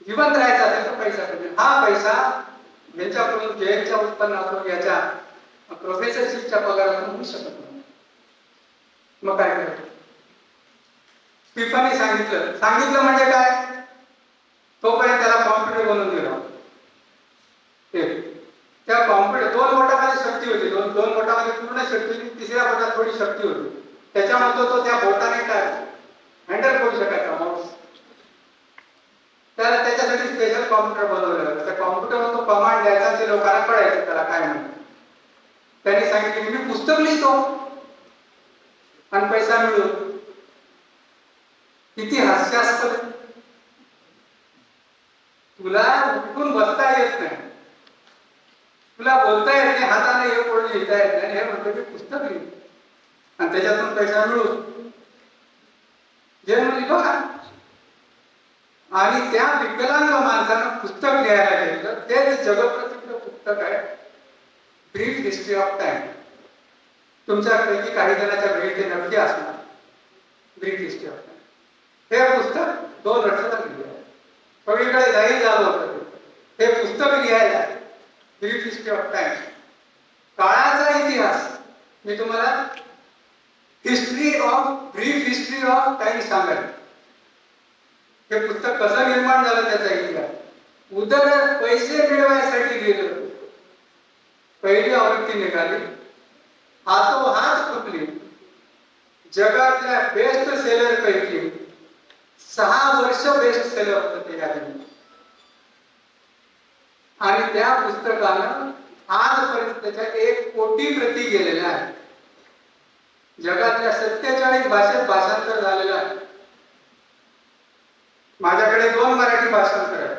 जिवंत राहायचं असेल तर पैसा पाहिजे. हा पैसा यांच्याकडून जेच्या उत्पन्नातून, याच्या प्रोफेसरशिपच्या पगारातून होऊ शकत नाही. मग काय करायचं? स्टीफनने सांगितलं म्हणजे काय? तोपर्यंत त्याला कॉम्प्युटर बनवून दिला. त्या कॉम्प्युटर 2 बोटामध्ये शक्ती होती, 2 बोटामध्ये पूर्ण शक्ती होती, 3ऱ्या बोटात थोडी शक्ती होती. त्याच्यामुळे तो त्या बोटाने काय हँडल करू शकायचा माऊस. त्याला त्याच्यासाठी स्पेशल कॉम्प्युटर बनवलं. त्या कॉम्प्युटरवर तो कमांड द्यायचा, ते लोकांना कळायचं त्याला काय म्हणतात. त्यांनी सांगितलं मी पुस्तक लिहितो आणि पैसा मिळू. किती हास्यास्पद. तुला उठून बसता येत नाही, तुला बोलता येत नाही, हाताने हे कोण लिहिता येत नाही, हे म्हणतो की पुस्तक लिहि आणि त्याच्यातून पैसा मिळू. जे लिहिलो ना. आणि त्या विकलांग माणसानं पुस्तक लिहायला घेतलं. तेच जगप्रसिद्ध पुस्तक आहे ब्रीफ हिस्ट्री ऑफ टाइम. तुमच्यापैकी काही जणांच्या घरी ते नक्की असणार. ब्रीफ हिस्ट्री ऑफ टाइम हे पुस्तक 2 वर्षाला लिहिलं आहे. सगळीकडे जाहीर झालं होतं. हे पुस्तक लिहायला ब्रीफ हिस्ट्री ऑफ टाइम, काळाचा इतिहास. मी तुम्हाला ब्रीफ हिस्ट्री ऑफ टाइम सांगाल. हे पुस्तक कसं निर्माण झालं त्याचा इतिहास. उदर पैसे मिळवायसाठी लिहिलं. पहिली आवृत्ती निघाली, हातोहात खुपली. जगातल्या बेस्ट सेलर पैकी 6 वर्ष बेस्ट सेलर होतं ते यादी. आणि त्या पुस्तकानं आजपर्यंत त्याच्या 1 कोटी प्रती गेलेल्या आहेत. जगातल्या 47 भाषेत भाषांतर झालेलं आहे. माझ्याकडे 2 मराठी भाषांतर आहेत.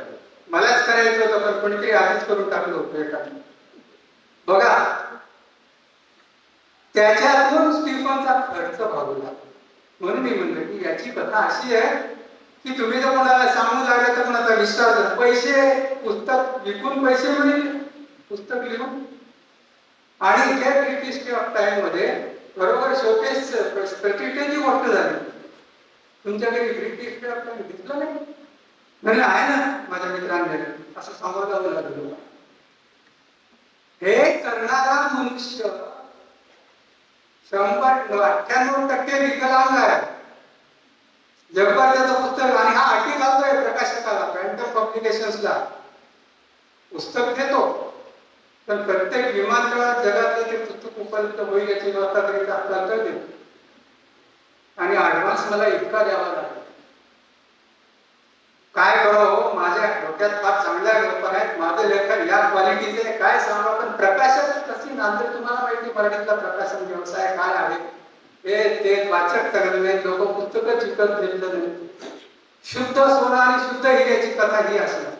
मलाच करायचं होतं पण कोणीतरी आधीच करून टाकलं होतं एका. बघा, त्याच्यातून स्टीफनचा खर्च भागवला. म्हणून मी म्हणलं की याची कथा अशी आहे की तुम्ही जर कोणाला सांगू लागले तर कोणाचा विश्वास नाही. पैसे, पुस्तक विकून पैसे मिळेल, पुस्तक लिहून. आणि त्या ब्रीफ हिस्ट्री ऑफ टाइम मध्ये बरोबर शोकेस प्रतिष्ठेची गोष्ट झाली. तुमच्या घरी ब्रीफ हिस्ट्री ऑफ टाइम दिसलं नाही? म्हणजे आहे ना माझ्या मित्रांनी असं समोर जावं लागलं. हे करणारा मनुष्य 98% विकलांग आहे. जगभर त्याचं पुस्तक, आणि हा अटी घालतोय प्रकाशकाला, पॅन्टम पब्लिकेशन्सला. पुस्तक देतो पण प्रत्येक विमानतळात जगातलं ते पुस्तक उपलब्ध होईल याची व्यवस्था करीत असला तर देतो. आणि ऍडव्हान्स मला इतका द्यावा लागला. काय करावं, माझ्या डोक्यात फार चांगल्या कल्पना आहेत. माझं लेखन या क्वालिटीचे काय सांगा, पण प्रकाशक कशी नांदेड तुम्हाला माहिती मराठीतला प्रकाशन व्यवसाय काय आहे. ते वाचक चांगले लोक पुस्तकं चिकत घेतलं नाही. शुद्ध सोनं आणि शुद्ध हिऱ्याची कथा ही असणार.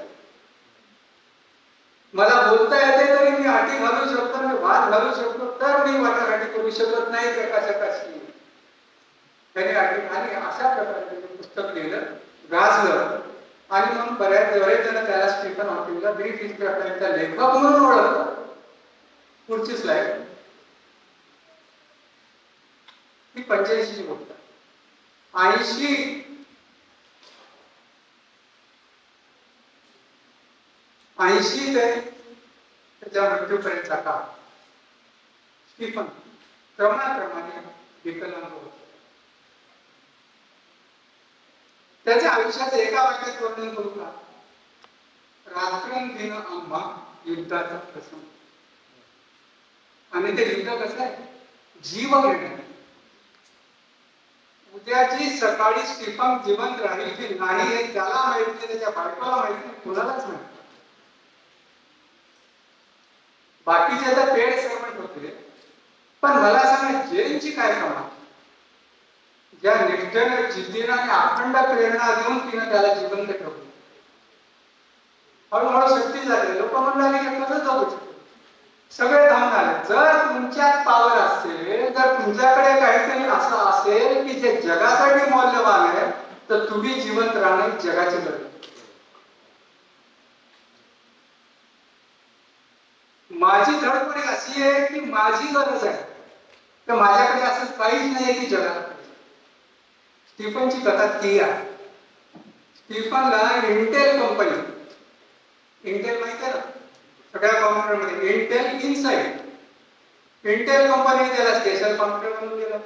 मला बोलता येते तरी मी अटी घालू शकतो, मी वाद घालू शकतो, तर मी वाटाघाटी करू शकत नाही प्रकाशकाशी. त्याने अटी, आणि अशा प्रकारे पुस्तक लिहिलं, गाजलं. आणि मग बरेच जण त्याला स्टीफन हॉकिंगला ब्रीफ हिस्ट्री ऑफ टाइमचा लेखक म्हणून ओळखतात. पुढची स्लाइड. ही 85 ची गोष्ट. 80 ते त्याच्या मृत्यूपर्यंतचा काळ स्टीफन क्रमाक्रमाने विकलांग होतो. त्याच्या आयुष्याचं एका वाक्यात वर्णन करू का? रात्रंदिन आम्हा युद्धाचा प्रसंग. आणि ते युद्ध कसं आहे? जीव घेणं. उद्याची सकाळी स्टीफन जिवंत राहील की नाही हे त्याला माहिती, त्याच्या बायकोला माहिती, कुणालाच नाही. बाकीचे तर पेड सर्वंट होते, पण मला सांगा जेनची काय कमाल. ज्या निष्ठेने, जिद्दीने आणि अखंड प्रेरणा देऊन तिने त्याला जिवंत ठेवलं. हळूहळू शक्ती झाली. लोक म्हणाले की कसं जाऊ शकतो, सगळे धावून आले. जर तुमच्यात पावर असेल, जर तुमच्याकडे काहीतरी असं असेल की जे जगासाठी मौल्यवान आहे, तर तुम्ही जिवंत राहणं जगाची गरज. माझी धडपड अशी आहे की माझी गरज आहे, तर माझ्याकडे असं काहीच नाही की जगाला. स्टीफनची कथा ती आहे. स्टीफनला इंटेल कंपनी, इंटेल माहिती आहे ना सगळ्या कॉम्प्युटरमध्ये, इंटेल इनसाइड, इंटेल कंपनीने त्याला स्पेशल कॉम्प्युटर बनवून दिलं,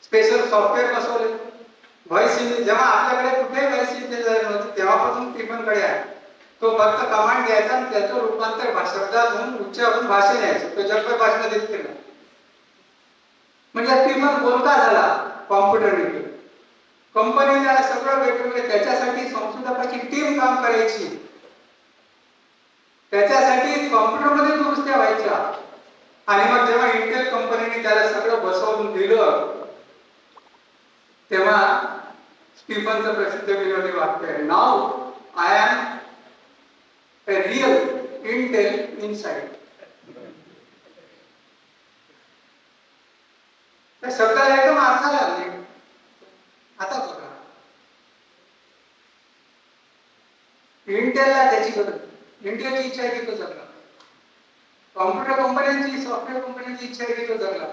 स्पेशल सॉफ्टवेअर बसवले. व्हॉइस इंजिन जेव्हा आपल्याकडे कुठे व्हॉइस इंजिन नव्हतं तेव्हापासून स्टीफनकडे आहे. तो फक्त कमांड घ्यायचा आणि त्याचं रूपांतर शब्दात होऊन उच्चारून भाषण यायचं. तो जगभर भाषण देत केलं. म्हणजे स्टीफन बोलका झाला कॉम्प्युटरने. कंपनी त्याला सगळं वेगवेगळे, त्याच्यासाठी संशोधकाची टीम काम करायची, त्याच्यासाठी कॉम्प्युटरमध्ये दुरुस्त्या व्हायच्या. आणि मग जेव्हा इंटेल कंपनीने त्याला सगळं बसवून दिलं, तेव्हा स्टीफनचं प्रसिद्ध विनोदी वाक्य आहे, now I am a real Intel inside. त्या शब्दाला एकदम अर्थ आला नाही. आता बघा, इंटेलला त्याची गरज, इंटेलची इच्छा आहे की तो जगला. कॉम्प्युटर कंपन्यांची, सॉफ्टवेअर कंपन्यांची इच्छा आहे की तो जगला.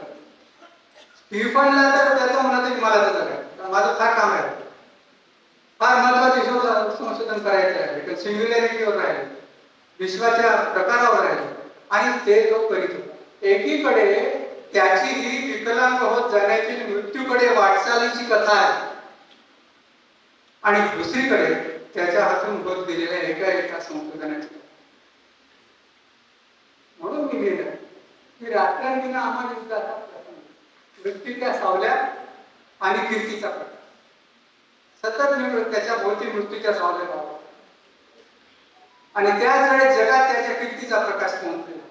स्टीफनला तर त्याचं म्हणत की मला तर जगायचं, माझं फार काम आहे, फार महत्वाचे संशोधन करायचं आहे, सिंग्युलॅरिटीवर राहिले. विश्वाच्या प्रकारावर आहे आणि ते तो करीत होता. एकीकडे त्याची ही विकलांग होत जाण्याची मृत्यूकडे वाटचालीची कथा आहे आणि दुसरीकडे त्याच्या हातून होत गेलेल्या एका संशोधनाची. म्हणून मी लिहिलं की रात्रंदिन आम्हा युद्धाचा प्रसंग, मृत्यूच्या सावल्या आणि कीर्तीचा प्रकार. सतत मी त्याच्या भोवती मृत्यूच्या सावल्या लावतो आणि त्याच वेळेस जगात त्याच्या कीर्तीचा प्रकाश पोहोचलेला.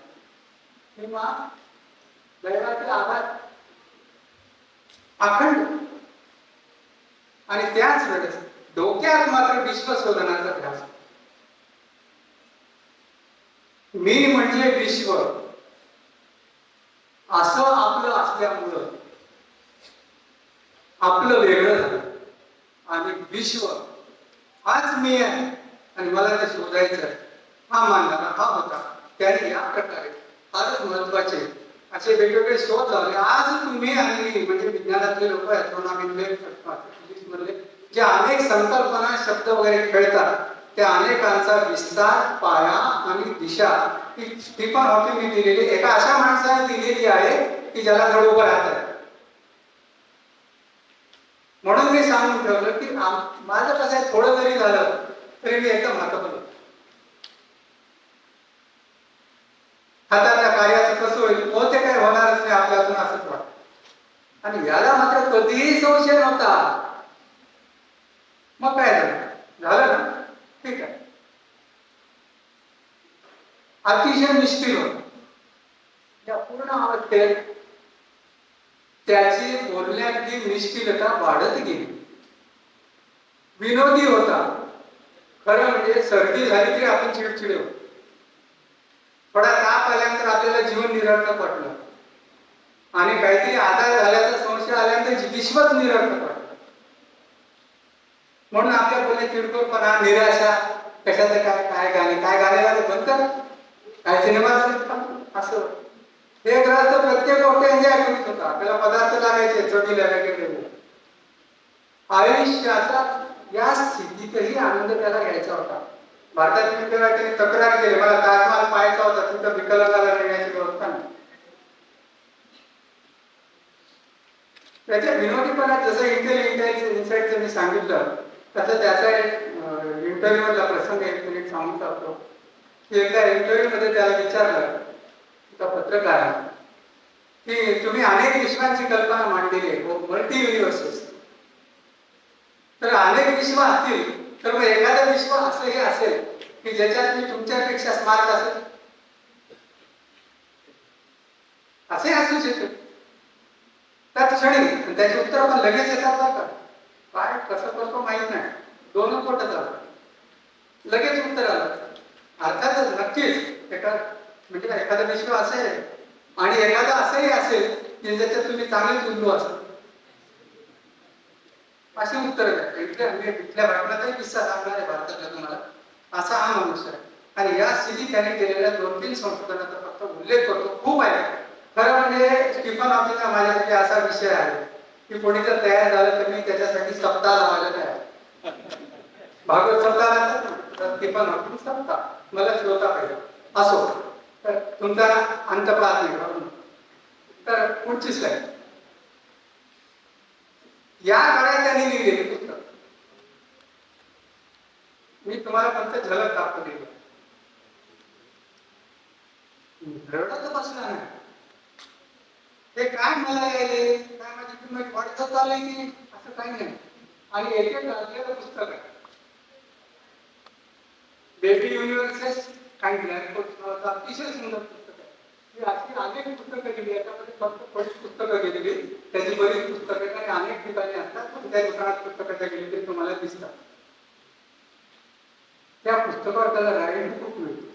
किंवा दैवाचे आभार अखंड आणि त्याच वेळेस डोक्यात मात्र विश्वशोधनाचा ध्यास. मी म्हणजे विश्व असं आपलं असल्यामुळं आपलं वेगळं झालं आणि विश्व हाच मी आहे आणि मला ते शोधायचं आहे हा मानणारा हा होता. त्याने या प्रकारे फारच महत्वाचे असे वेगवेगळे शोध लावले. आज तुम्ही आणि मी म्हणजे विज्ञानातले लोक आहेत म्हणून आम्ही मधले जे अनेक संकल्पना शब्द वगैरे खेळतात त्या अनेकांचा विस्तार पाया आणि दिशा ही स्टीफन हॉकिंगने दिलेली एका अशा माणसाने दिलेली आहे की ज्याला धड उभं राहत. म्हणून मी सांगून ठेवलं की माझं कसं आहे, थोडं जरी झालं तरी मी एकदम हाताबलं. हातातल्या कार्याचं कसं होईल होते काय होणारच नाही आपल्यातून असंच वाटतं. आणि याला मात्र कधीही संशय नव्हता. मग काय झालं ना, ठीक आहे. अतिशय निष्ठीर होता. या पूर्ण अवस्थेत त्याची बोलण्यातली निष्ठीलता वाढत गेली. विनोदी होता. खरं म्हणजे सर्दी झाली तरी आपण चिडचिडे होतो. थोडा ताप आल्यानंतर आपल्याला जीवन निरर्थक वाटलं आणि काहीतरी आजार झाल्याचा संशय आल्यानंतर विश्वच निरर्थक वाटलं. म्हणून आपल्या बोलण्यात चिडकोरपणा, निराशा, कशाचं काय गाण्याला बंद कर, काय सिनेमा असं हे ग्रस्त प्रत्येक गोष्ट एन्जॉय करीत होता. आपल्याला पदार्थ लागायचे चवीला वगैरे. आयुष्याचा या स्थितीतही आनंद त्याला घ्यायचा होता. भारताच्या विद्यार्थ्यांनी तक्रार केली मला ताजमहाल पाहायचा होता, तिथं विकलांगाला नेण्याची व्यवस्था नाही. त्याच्या विनोदीपणात जसं इन्साइटचं मी सांगितलं तसं त्याचा इंटरव्ह्यू मधला प्रसंग एक मिनिट सांगू शकतो की एकदा इंटरव्ह्यू मध्ये त्याला विचारलं एका पत्रकाराने की तुम्ही अनेक विश्वांची कल्पना मांडलेली आहे, मल्टी युनिव्हर्सेस. तर अनेक विश्व असतील तर मग एखादं विश्व असंही असेल की ज्याच्यात मी तुमच्यापेक्षा स्मार्ट असेल, असे असू शकते. त्या क्षणी त्याचे उत्तर आपण लगेच येतात का काय कसं करतो माहित नाही, दोन पोट झालं लगेच उत्तर आलं. अर्थातच नक्कीच म्हणजे एखादा विश्व असेल आणि एखादा असंही असेल की ज्याच्यात तुम्ही चांगलेच उल्लू असाल, असे उत्तर द्या. इथल्या भाषणाचाही किस्सा सांगणार आहे भारतातल्या तुम्हाला. असा हा मनुष्य आहे आणि या स्थितीत त्यांनी केलेल्या 2-3 संशोधनाचा फक्त उल्लेख करतो. खूप आहे. खरं म्हणजे स्टीफन हॉकिंग माझ्यासाठी असा विषय आहे की कोणी जर तयार झालं तर मी त्याच्यासाठी सप्ताह लावायला तयार. भागवत सप्ताह स्टीफन हॉकिंग सप्ताह मला श्रोता पाहिजे असो. तर तुमचा अंत पाहत नाही. तर पुढची स्लाईड. या काळात त्यांनी लिहिलेले पुस्तक मी तुम्हाला फक्त झलक दाखवली. रडत बसला नाही. ते काय मला यायले काय माझी किंमत वाढत चालली की असं काही नाही. आणि एक गाजलेलं पुस्तक आहे baby universes and black holes. अतिशय सुंदर पुस्तक आहे. ही अशी अनेक पुस्तकं गेली, याच्यामध्ये फक्त 5 पुस्तकं गेलेली, त्याची बरीच पुस्तकं आणि अनेक ठिकाणी असतात. पण त्या दुकानात पुस्तकाच्या गेली तरी तुम्हाला दिसतात. त्या पुस्तकावर त्याला राईड खूप मिळते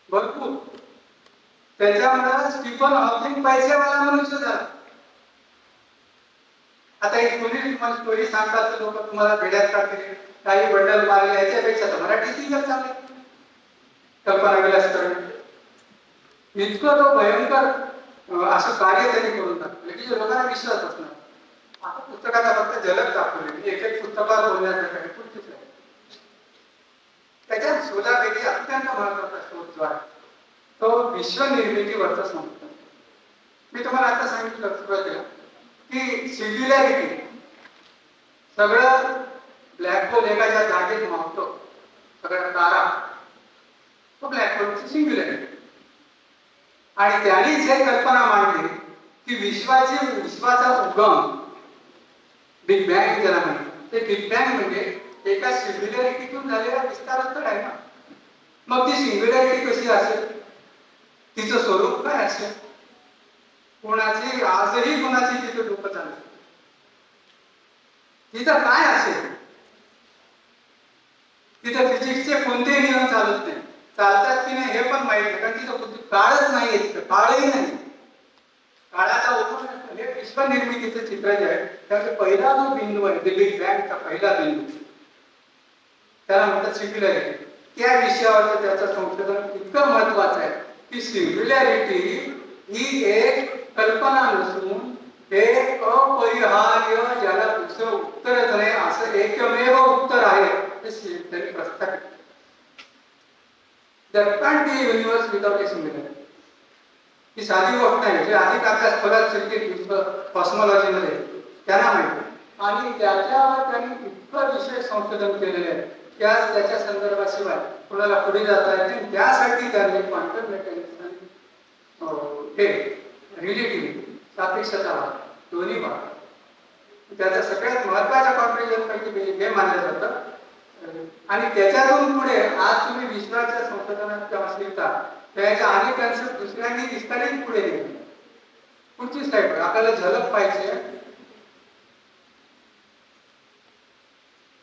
भरपूर. त्याच्यामुळे स्टीफन हॉकिंग पैसेवाला मनुष्य झाला. आता एक कोणी तुम्हाला स्टोरी सांगतात लोक तुम्हाला भेड्यात काढतील, काही बंडल मारले, याच्यापेक्षा तर मराठी सिरियल चालले कल्पना विलास करून. इतकं तो भयंकर असं कार्य त्यांनी करून टाकलं की लोकांना विश्वास असणार. आता पुस्तकाचा फक्त झलक दाखवली. एक पुस्तकावर बोलण्यासाठी पुढचीच आहे. त्याच्यात शोधापैकी अत्यंत महत्वाचा शोध जो आहे तो विश्वनिर्मितीवरचा संशोधन. मी तुम्हाला आता सांगितलं सुरुवातीला की सिंग्युलॅरिटी, सगळं ब्लॅक होल एका ज्या जागेत मावतो, सगळ्या तारा, तो ब्लॅक होलची सिंग्युलॅरिटी. आणि त्यांनीच हे कल्पना मांडली की विश्वाचा उगम, बिग बँग ज्याला म्हणतात, ते बिग बँग म्हणजे एका सिंग्युलॅरिटीतून झालेला विस्तारच तर आहे ना. मग ती सिंग्युलॅरिटी कशी असेल, तिचं स्वरूप काय असेल, आजही कोणाची तिथे डोकं चालतं, तिथं काय असेल, तिथं फिजिक्सचे कोणतेही नियम चालत नाही, चालतात की नाही हे पण माहित नाही, कारण तिथं काळच नाही, काळही नाही, काळाचा उगम. हे विश्वनिर्मितीचं चित्र जे आहे त्याचा पहिला जो बिंदू आहे, बिग बँगचा पहिला बिंदू, त्याला म्हणतात सिंग्युलॅरिटी. त्या विषयावर त्याचं संशोधन इतकं महत्वाचं आहे की सिंग्युलॅरिटी ही एक कल्पना नसून हे अपरिहार्य, ज्याला दुसरं उत्तरच नाही असं एकमेव उत्तर आहे, हे त्यांनी प्रस्तावित. There can't be a universe without a singularity. ही साधी गोष्ट नाही, जे अधिक अभ्यास खोलात कॉस्मॉलॉजी मध्ये त्यांना माहिती. आणि त्याच्यावर त्यांनी इतकं विशेष संशोधन केलेले आहे त्याच्या संदर्भाशिवाय कोणाला पुढे जाता येते. त्यासाठी त्यांनी क्वांटम मेकॅनिक्स हे रिलेटिव्हिटी, सापेक्षता, दोन्ही भाग, त्याच्या सगळ्यात महत्वाच्या कॉन्ट्रिब्युशन पैकी हे मानलं जातं. आणि त्याच्यातून पुढे आज तुम्ही विश्वाच्या संशोधनात शिकता त्याच्या अनेक कन्सेप्ट दुसऱ्यांनी विस्तारित पुढे नेले. पुढची स्लाइड आपल्याला झलक पाहिजे.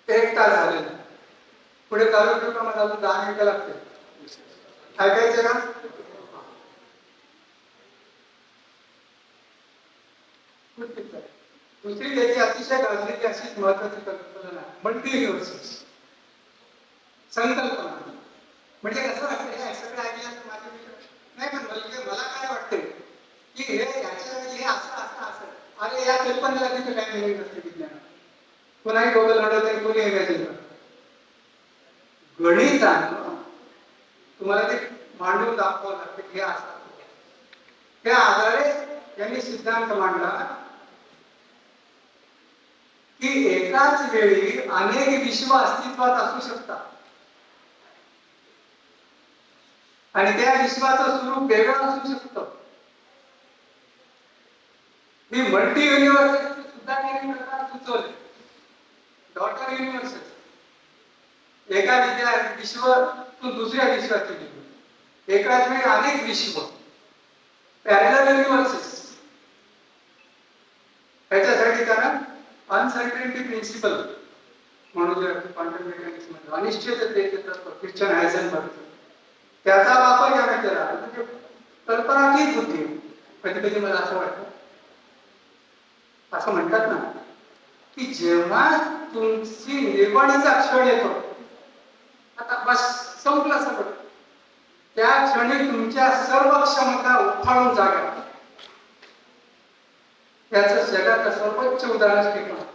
1 तास झालेला, पुढे चालू ठेवू का? मला अजून 10 मिनिटं लागते. ऐकायचं का? दुसरी त्याची अतिशय गाजलेली अशीच महत्वाची कल्पना मल्टी युनिव्हर्सेस, संकल्पना. म्हणजे कसं वाटतं, हे सगळं ऐकल्यानंतर माझे मित्र नाही, पण मला काय वाटते की हे असं असं, अरे या कल्पनेला तिथे काय मिळत नसते विज्ञानात. कोणाही डोकं लढवते, कोणी इमॅजिन करत. गणितानं तुम्हाला ते मांडून दाखवावं लागतं हे असं. त्या आधारे त्यांनी सिद्धांत मांडला की एकाच वेळी अनेक विश्व अस्तित्वात असू शकतात आणि त्या विश्वाचं स्वरूप वेगळं असू शकतं. मी मल्टी युनिव्हर्सेस सुद्धा काही प्रकार सुचवले. डॉटर युनिव्हर्सेस, एका विश्वातून दुसऱ्या विश्वात गेली, एकाच वेळी अनेक विश्व, पॅरलल युनिव्हर्सेस. त्याच्यासाठी त्यांना अनसर्टेनिटी प्रिन्सिपल म्हणून क्वांटम मेकॅनिक्स मध्ये अनिश्चिततेचे तत्व, ख्रिश्चन हायसेनबर्ग, त्याचा वापर याने केला. म्हणजे कल्पना हीच बुद्धी. कधी कधी मला असं वाटतं, असं म्हणतात ना की जेव्हा तुमची निर्वाणीचा क्षण येतो, आता बस संपलं सगळं, त्या क्षणी तुमच्या सर्व क्षमता उफाळून जागा. त्याचं जगात सर्वोच्च उदाहरण स्टीफन.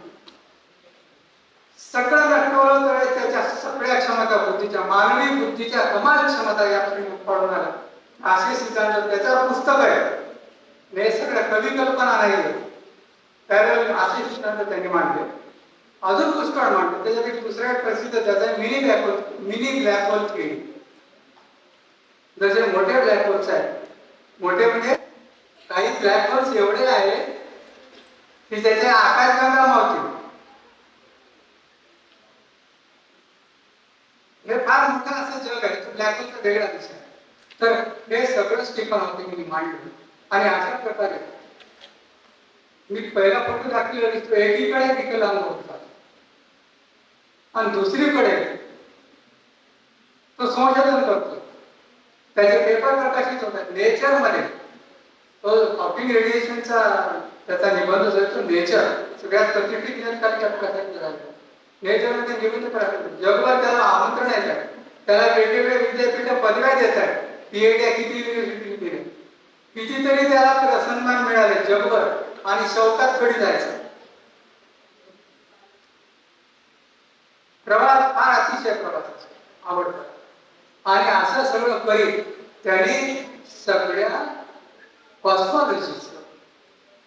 सगळं नटवलं त्याच्या सगळ्या क्षमता, बुद्धीच्या, मानवी बुद्धीच्या कमाल क्षमता या क्षणी उफाळून आल्या. असे सिद्धांत त्याच्यावर पुस्तक आहे. हे सगळ्या कवी कल्पना नाही, पॅरलल असे सिद्धांत त्यांनी मांडले. अजून पुष्कळ मांडले. त्याच्यापैकी दुसऱ्या प्रसिद्ध त्याचा मिनी ब्लॅक होल थेअरी. जसे मोठे ब्लॅक होल्स आहेत, मोठे म्हणजे काही ब्लॅक होल्स एवढे आहे की त्याचे आकाशगंगा मावतील. हे फार मोठं असं जग आहे, ब्लॅक होलचा वेगळा दिशा आहे. तर हे सगळं स्टीफन हॉकिंग मांडलं. आणि अशा प्रकारे मी पहिला फोटो दाखवलेला दिसतो, एकीकडे विकलांग होता आणि दुसरीकडे तो संशोधन करतो. त्याचे पेपर प्रकाशित होतात नेचर मध्ये. तो हॉकिंग रेडिएशनचा त्याचा निबंध जो आहे तो नेचर सगळ्यात प्रतिष्ठित प्रकाशित झाला. नेचर मध्ये निबंध प्रकाशित, जगभर त्याला आमंत्रण येतात, त्याला वेगवेगळ्या विद्यापीठ पदव्या देत आहेत. पीएचडी किती युनिव्हर्सिटी दिले, कितीतरी त्याला सन्मान मिळाले जगभर, आणि शौकात कडी जायचं. प्रवास फार अतिशय प्रवास. आवडतात आणि असं सगळं करीत त्यांनी सगळ्या कॉस्मॉलॉजीचं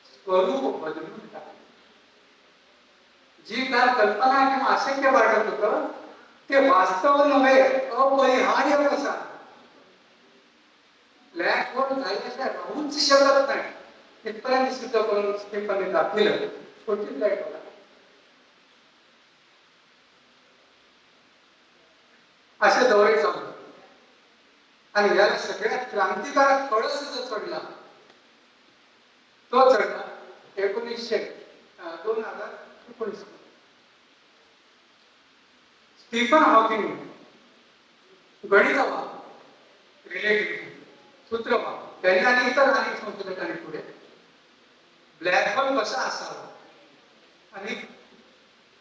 स्वरूप बदलून टाकलं. जी काल कल्पना किंवा अशक्य वाटत होतं ते वास्तव नव्हे अपरिहार्य कसा ब्लॅक होल झाल्याशिवाय राहूच शकत नाही इथपर्यंत सिद्ध करून स्टीफनने दाखवलं. छोटी लाईट बघा असे दौरे चालू आणि याला सगळ्यात क्रांतिकारक कळस जो चढला तो चढला 2019 स्टीफन हॉकिंग गणितवाद रिलेटिव्हिटी सूत्रवाद त्यांनी आणि इतर अनेक संशोधकांनी पुढे ब्लॅक होल कसा असावा आणि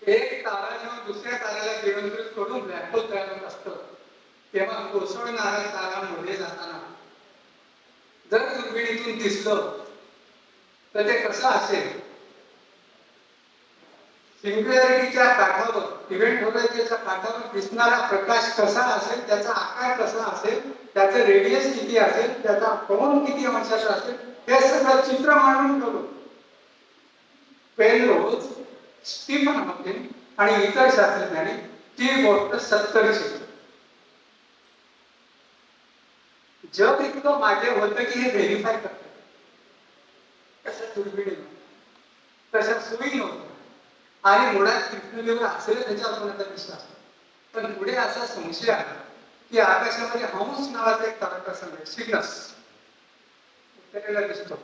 एक तारा जेव्हा दुसऱ्या ताऱ्याला केंद्रित करून ब्लॅक होल तयार होत असतं तेव्हा कोसळणाऱ्या तारांमध्ये जाताना जर दुर्बिणीतून दिसलं तर ते कसं असेल. सिंग्युलॅरिटीच्या काठावर इव्हेंट होरायझनच्या काठावर दिसणारा प्रकाश कसा असेल त्याचा आकार कसा असेल त्याचं रेडियस किती असेल त्याचा कोन किती अंशाचा असेल हे सगळं चित्र मांडून ठेवलं. पेनरोज स्टीफन हॉकिंग आणि इतर शास्त्रज्ञांनी ती गोष्ट 70 शिकली. जग इतकं मागे होतं की हे व्हेरीफाय करतात कशा दुर्बिणी तशा सोयी नव्हत्या आणि मुळात पृथ्वीवर असेल त्याच्यावर कोणाचा विश्वास. पण पुढे असा संशय आला की आकाशामध्ये हंस नावाचा एक तारका संघ आहे सिग्नस उत्तरेला दिसतो.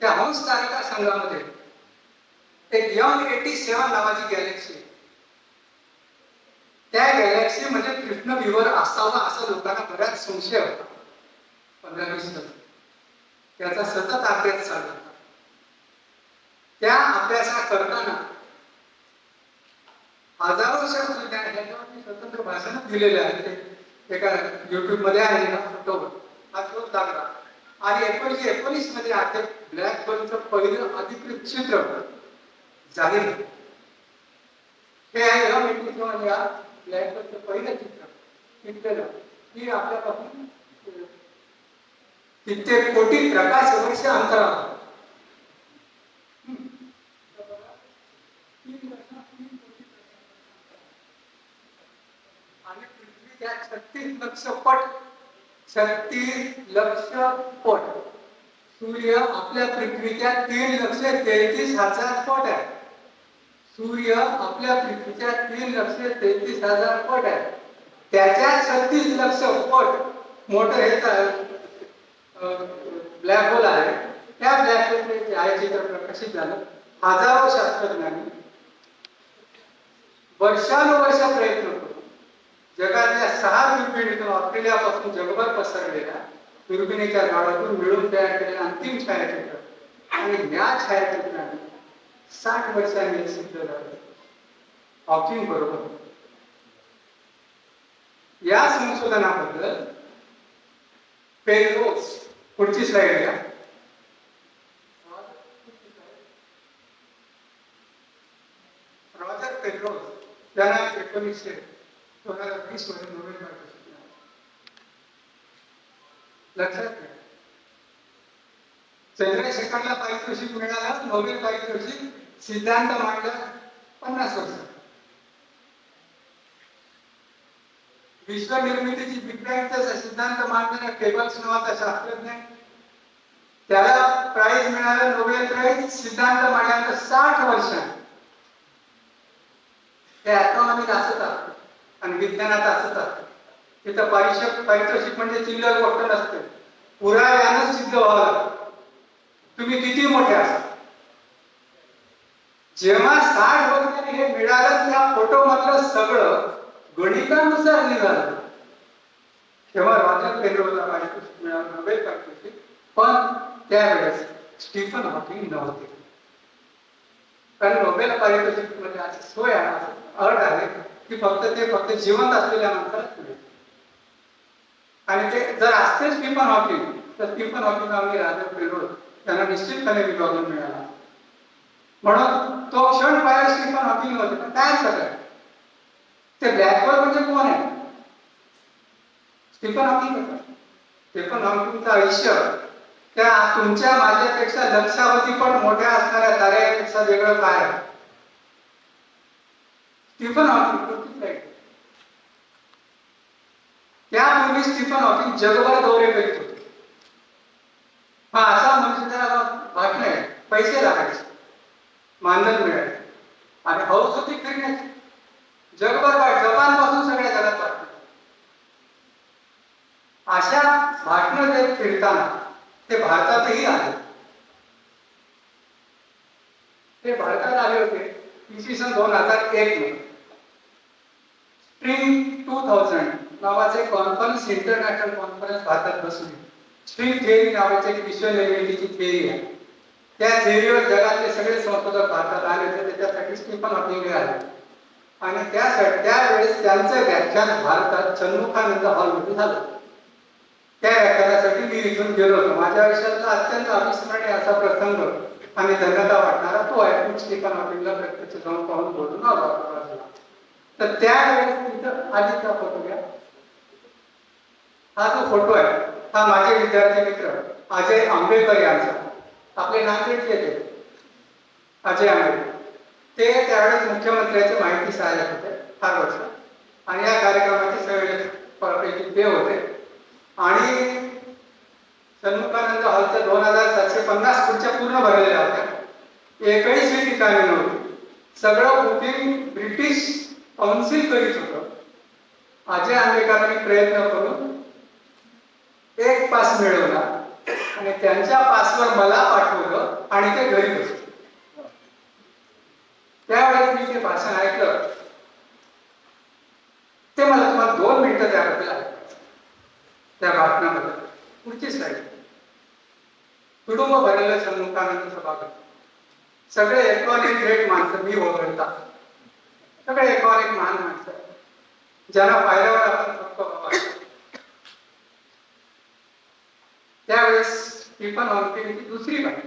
त्या हंस तारका संघामध्ये एक M87 नावाची गॅलेक्सी त्या गॅलेक्सी मध्ये कृष्णविवर असावा असा लोकांना बऱ्याच संशय होता. 15-20 वर्ष त्याचा सतत अभ्यास चालू होता. त्या अभ्यासा करताना हजारो शास्त्रज्ञांनी ह्याच्यावरती स्वतंत्र भाषण दिलेले आहे. ते एका युट्यूब मध्ये आहे ना फोटोवर हा शोध लागला आणि 1919 मध्ये आहे ब्लॅक होलचं पहिलं अधिकृत चित्र जाहीर झालं. हे आहे M87 या ब्लॅक होलचं पहिलं चित्र चित्रलं की आपल्यापासून कित्येक कोटी प्रकाश वर्ष अंतरावर आणि पृथ्वी त्या 36 लक्ष पट सूर्य आपल्या पृथ्वीच्या 3,33,000 पट आहे. सूर्य आपल्या पृथ्वीच्या 3,33,000 पट आहे. त्याच्या 36 लक्ष पट मोठं हे ब्लॅक होल आहे. त्या ब्लॅक होलचे छायाचित्र प्रकाशित झालं. हजारो शास्त्रज्ञांनी वर्षानुवर्ष प्रयत्न करून जगातल्या 6 दुर्बिणीतून ऑस्ट्रेलियापासून जगभर पसरलेल्या दुर्बिणीच्या गाडातून मिळून तयार केलेलं अंतिम छायाचित्र आणि या छायाचित्राने 60 वर्षांनी सिद्ध झाले हॉकिंग बरोबर. या संशोधनाबद्दल पेनरोज पुढची स्लाइड घ्या. रॉजर पेनरोज त्यांना 2020 मध्ये नोबेल पारितोषिक मिळालं. लक्षात घ्या चंद्रशेखरला पारितोषिक मिळालं. नोबेल पारितोषिक सिद्धांत मांडला 50 वर्ष. विश्वनिर्मितीची बिग बँगचा सिद्धांत मांडणारा केबल्स नावाचा शास्त्रज्ञ त्याला प्राइज मिळालं नोबेल प्राइज सिद्धांत मांडल्यानंतर 60 वर्षांनी. हे ॲस्ट्रॉनॉमीत असतात आणि विज्ञानात असतात. तिथं पारितोषिक म्हणजे चिल्लर गोष्ट नसते. पुराव्यानं सिद्ध व्हावं तुम्ही किती मोठे असाल. जेव्हा 60 वर्षांनी हे मिळालं त्या फोटो मधलं सगळं गणितानुसार निघालं तेव्हा रॉजर पेनरोजला पारितोषिक मिळालं नोबेल पारितोषिक. पण त्यावेळेस स्टीफन हॉकिंग नव्हते. कारण नोबेल पारितोषिक मध्ये अशी सोय आहे अट आहे की फक्त जिवंत असलेल्या माणसालाच मिळेल. आणि ते जर असते स्टीफन हॉकिंग तर स्टीफन हॉकिंग आणि रॉजर पेनरोज त्यांना निश्चितपणे विभागून मिळाला. म्हणून तो क्षण पाहिला स्टीफन हॉकिंग होते. पण काय सगळं ते ब्लॅक होल म्हणजे कोण आहे स्टीफन हॉकिंग, स्टीफन हॉकिंगचं आयुष्य त्या तुमच्या माझ्यापेक्षा लक्षावधी पण मोठ्या असणाऱ्या ताऱ्यापेक्षा वेगळं काय आहे? स्टीफन हॉकिंग पृथ्वीच आहे. त्यापूर्वी स्टीफन हॉकिंग जगभर दौरे करीत होते. हा असा म्हणजे त्याला भाग नाही, पैसे लागायचे, मानधन मिळायचे आणि हौस होती फिरण्याची. जगभर जपान पासून सगळ्या जगात वाटत. अशा भाषण देत फिरताना ते भारतातही आले. ते भारतात आले होते इसवी सन 2001 मध्ये. स्प्रिंग 2000 नावाचे कॉन्फरन्स, इंटरनॅशनल कॉन्फरन्स भारतात बसली. स्ट्रिंग थिअरी नावाची एक विश्व निर्मितीची थिअरी आहे. त्या थिअरीवर जगातले सगळे संशोधक भारतात आले होते. त्याच्यासाठी स्टीफन हॉकिंग आले आणि त्यावेळेस त्यांचं व्याख्यान भारतात सन्मुखानंद हॉलमध्ये झालं. त्या व्याख्यानासाठी मी इथून गेलो होतो. माझ्या आयुष्यातला अत्यंत अविस्मरणीय असा प्रसंग आणि धन्यता वाटणारा तो आहे. स्टीफन हॉकिंगला प्रत्यक्ष जाऊन पाहून बोलून आलो. तर त्यावेळेस तिथं आधीचा फोटो घ्या. हा जो फोटो आहे हा माझे विद्यार्थी मित्र अजय आंबेकर यांचा. आपले नांदेडचे येते अजय आंबेकर. ते त्यावेळेस मुख्यमंत्र्यांचे माहिती सहाय्यक होते फार वर्ष आणि या कार्यक्रमाचे संयोजक ते होते. आणि सन्मुखानंद हॉलच्या 2750 खुर्च्या पूर्ण भरलेल्या होत्या. एकही सीट रिकामी नव्हती. सगळं बुकिंग ब्रिटिश काउन्सिल करीत होतं. अजय आंबेकरांनी प्रयत्न करून एक पास मिळवला आणि त्यांच्या पासवर मला पाठवलं आणि ते घरी बसले. त्यावेळेस मी ते भाषण ऐकलं. ते मला तुम्हाला 2 मिनिटं त्याबद्दल ऐकायचं. त्या भाषणाबद्दल पुढची स्लाईड. कुटुंब भरलेलं सन्मुखानंद सभागृह, सगळे इकॉनिक ग्रेट माणसं मी वगळता, सगळे इकॉनिक महान माणसं ज्यांना पाहिल्यावर आपण फक्त बाबा. त्यावेळेस स्टीफन हॉकिंगची दुसरी बाई,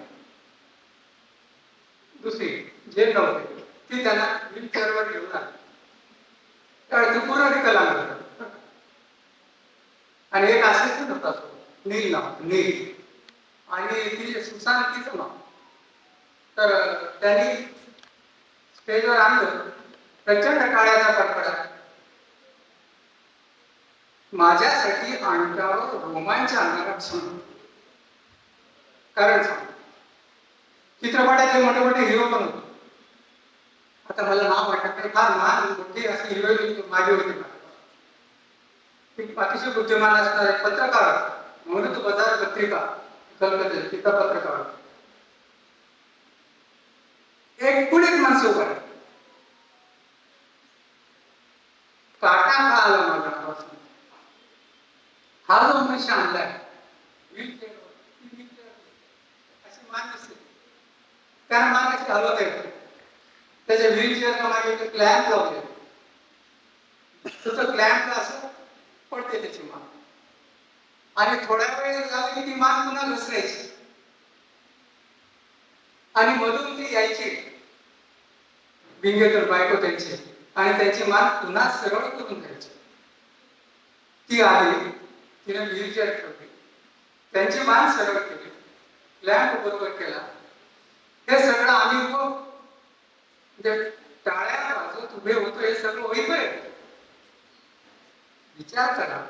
दुसरी जे नव्हते ती त्यांना व्हीलचेअरवर घेऊन आली. त्यावेळेस ती पूर्ण विकलांग होता आणि एक असिस्टंट होता नील नाव, नील, आणि ती सुशांतीचं नाव. तर त्यांनी स्टेजवर आणलं. प्रचंड टाळ्याचा कडकडाट. माझ्यासाठी अंगावर रोमांच आणणारा क्षण. कारण चित्रपटातले मोठे मोठे हिरो पण होते. आता मला नाव वाटत नाही, फार महान मोठी अशी हिरोईन माझी होती. अतिशय बुद्धिमान असणारे पत्रकार, मृत बाजार पत्रिका कलकत्यात, तिचा पत्रकार. एक पुढील माणसं उभा आहे. काटा का आला माझ्या नावाचा. हा जो मनुष्य आणलाय अशी मान दिसते. त्याला मान अशी हलवता येते. त्याच्या व्हीलचेअरला मागे क्लॅम्प लावले. तो क्लॅम्पला असं पडते त्याची मान आणि थोड्या वेळ झाला की ती मान पुन्हा घसरायची आणि मधून ती यायची भिंगेतून बायको त्यांची आणि त्याची मान पुन्हा सरळ करून द्यायची. ती आली, तिने व्हीलचेअर ठेवली, त्यांची मान सरळ केली, लॅम्प बरोबर केला. हे सगळं आम्ही म्हणजे टाळ्या वाजवत उभे होतो. हे सगळं होईपर्यंत विचार करा,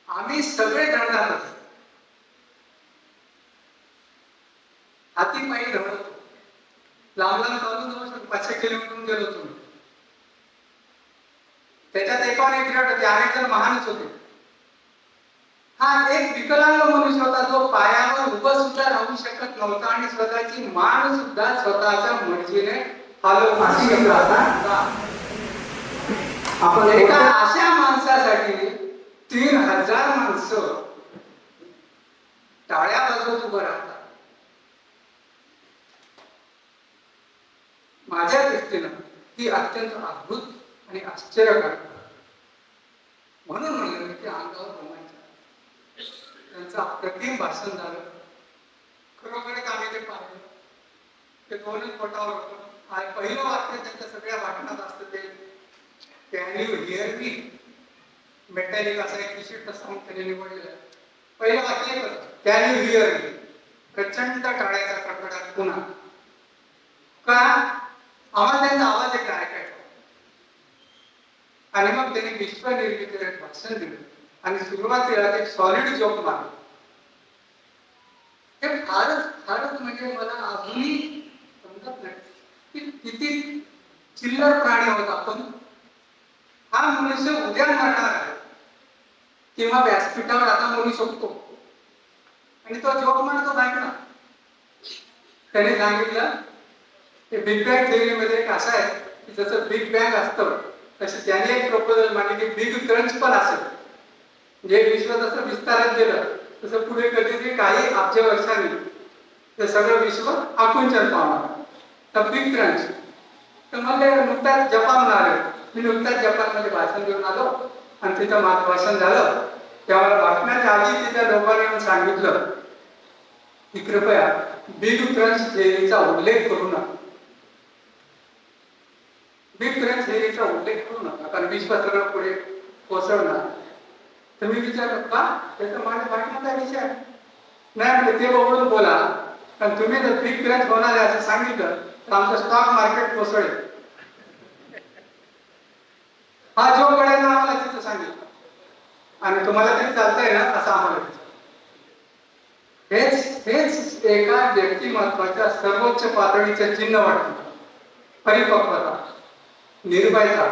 आम्ही सगळे दंडात होतो. हाती पायी धावत होतो. लांब लांब चालून जाऊ 500 किलोमीटर गेलो होतो. त्याच्यात एकाने ग्रेट होते, अनेक जण महानच होते. हा एक विकलांग मनुष्य होता जो पायावर उभं सुद्धा राहू शकत नव्हता आणि स्वतःची मान सुद्धा स्वतःच्या मर्जीने हलवू शकला होता. आपण एका अशा माणसासाठी 3000 माणसं टाळ्या वाजवत उभं राहतात. माझ्या दृष्टीनं ही अत्यंत अद्भुत आणि आश्चर्यकारक. म्हणून म्हणलं की अंगावर रोमांच. त्यांचं अप्रतिम भाषण झालं. खरोखरच आम्ही ते पाहिलं. ते 2च बोटावर होतं. पहिलं वाक्य त्यांच्या सगळ्या भाषणात असतं ते, can you here me. Metallic असा एक विशिष्ट साऊंड त्याने निवडलेला. पहिलं वाक्य एक होतं, कॅन यू हिअर मी? प्रचंड टाळ्याचा कडकडाट पुन्हा. का? आम्हाला त्यांचा आवाज एक ऐकायचा. आणि मग त्यांनी विश्वनिर्मितीला एक भाषण दिलं आणि सुरुवातीला एक सॉलिड जोक मारला. हे फारच म्हणजे मला अजूनही समजत नाही की किती चिल्लर प्राणी आहोत आपण. हा मनुष्य उद्या मरणार आहे किंवा व्यासपीठावर आता म्हणू शकतो आणि तो जोक म्हणतो नाही ना. त्याने सांगितलं की बिग बँग थिअरीमध्ये एक असं आहे की जसं बिग बँग असतं तसं त्याने एक प्रपोजल मांडले की बिग क्रंच पण असेल. जे विश्व जसं विस्तारात गेलं तसं पुढे कधीतरी काही अब्ज वर्षांनी ते सगळं विश्व आकुंचन पावणार. तर बिग क्रंच. तर मला नुकताच जपान आले. मी नुकताच जपानमध्ये भाषण देऊन आलो आणि तिथं भाषण झालं. त्यामुळे भाषणाच्या आधी तिथं लोकांनी येऊन सांगितलं की कृपया बिग क्रंच थिअरीचा उल्लेख करू नका. बिग क्रंच थिअरीचा उल्लेख करू नका कारण विश्व सगळं पुढे कोसळणार. तर मी विचारलं का? त्याचं माझ्या भाषणाचा विषय आहे. नाही म्हणजे ते बघून बोला कारण तुम्ही जर बिग क्रंच होणार आहे असं सांगितलं तर आमचं स्टॉक मार्केट कोसळेल. हा जो कळायला आम्हाला तिथं सांगितलं आणि तुम्हाला तरी चालतंय ना असं आम्हाला. हेच एका व्यक्तिमत्वाच्या सर्वोच्च पातळीचं चिन्ह वाटतं. परिपक्वता, निर्भयता,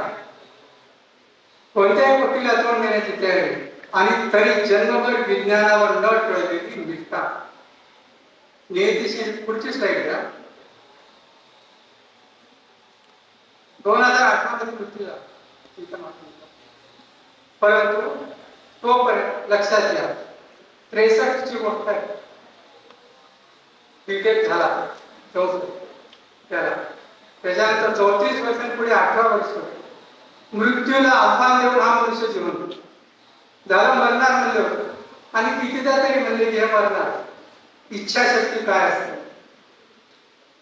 कोणत्याही गोष्टीला तोंड देण्याची तयारी आणि तरी जन्मभर विज्ञानावर न टळलेली निष्ठा. नियतीशी पुढची स्लाइड घ्या. 2018 मध्ये मृत्यू झाला. परंतु तोपर्यंत लक्षात घ्या 63 ची गोष्ट आहे. बीटेक झाला त्याला. त्याच्यानंतर 34 वर्षांपुढे 18 वर्ष मृत्यूला आव्हान देऊन हा मनुष्य जिवंत झालं. मरणार म्हणलं होतं आणि कितीदा तरी म्हणले की हे मरणार. इच्छाशक्ती काय असते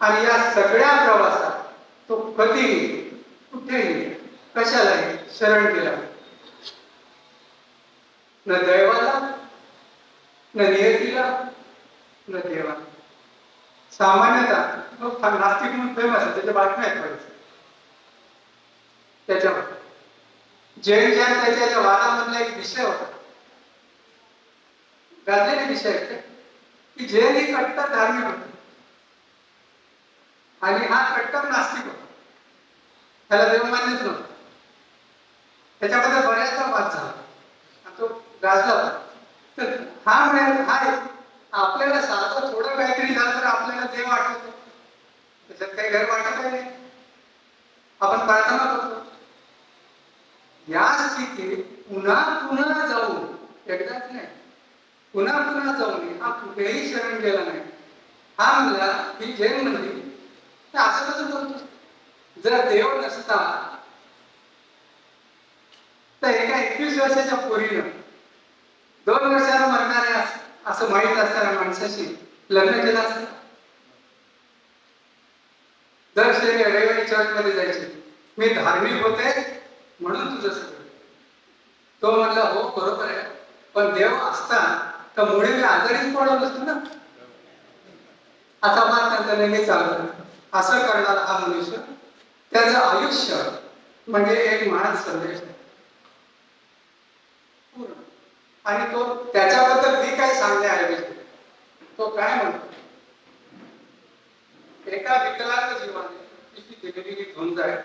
आणि या सगळ्या प्रवासात तो कधीही कुठेही कशालाही शरण गेला. न दैवाला, न नियतीला, न देवाला. सामान्यतः लोक नास्तिक म्हणून फेमस आहे. त्याच्या बातम्या आहेत बरेच. त्याच्यावर जैन त्याच्या वादामधला एक विषय होता. गाजलेले विषय आहेत की जैन ही कट्टर धार्मिक होते आणि हा कट्टर नास्तिक होता. त्याला देव मान्यच नव्हतं. त्याच्याबद्दल बऱ्याचदा वाद झाला आणि तो गाजला होता. तर हा म्हणाल हा आपल्याला साधं थोडं काहीतरी झालं तर आपल्याला देव आठवतो. त्याच्यात काही घर वाटत नाही. आपण प्रार्थना करतो. या स्थितीत पुन्हा पुन्हा जाऊन एकदाच नाही पुन्हा पुन्हा जाऊन हा कुठेही शरण गेला नाही. हा म्हणला ही जैन म्हणली तर असं कसं बोलतो. जर देव नसता तर एका 21 वर्षाच्या पोरीनं 2 वर्षाला मरणाऱ्या असं माहीत असणाऱ्या माणसाशी लग्न केलं असतं. दर रविवारी चर्च मध्ये जायचे. मी धार्मिक होते म्हणून तुझं सगळं. तो म्हणला हो बरोबर आहे पण देव असता तर मुळे मी आजारीच पडलो नसतो ना. असा वाद त्यांचा नेहमी चालतो. असं करणारा हा मनुष्य त्याचं आयुष्य म्हणजे एक महान संदेश आहे पूर्ण. आणि तो त्याच्याबद्दल मी काय सांगण्याऐवजी तो काय म्हणतो. एका विकलांग जीवाने किती दिलेली झुंज आहे.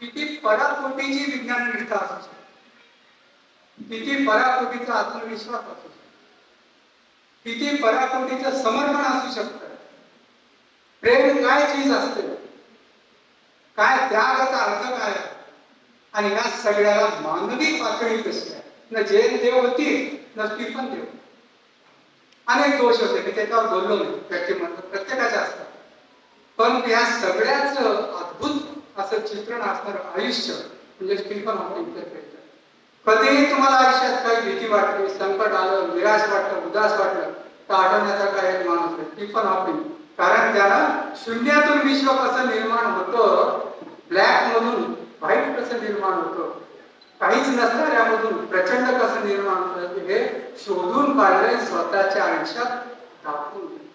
किती पराकोटीची विज्ञान निष्ठा असू शकते. किती पराकोटीचा आत्मविश्वास असू शकतो. किती पराकोटीचं समर्पण असू शकतं. प्रेम काय चीज असते. काय त्यागाचा अर्थ काय आहे आणि या सगळ्याला मानवी पातळी कशी आहे. न जैन देव होती न स्टीफन देव. अनेक दोष होते की त्याच्यावर बोललो नाही. व्यक्तिमत्व प्रत्येकाचे असतात. पण या सगळ्याच अद्भुत असं चित्रण असणारं आयुष्य म्हणजे स्टीफन हॉकिंग. कधीही तुम्हाला आयुष्यात काही भीती वाटली, संकट आलं, निराश वाटलं, उदास वाटलं तर आठवण्याचा काय एक माणूस आहे स्टीफन हॉकिंग. कारण त्यानं शून्यातून विश्व कसं निर्माण होतं, ब्लॅक मधून व्हाईट कसं निर्माण होतं काहीच नसणाऱ्यामधून प्रचंड कसं निर्माण होतं हे शोधून काढले, स्वतःच्या आयुष्यात दाखवून दिले.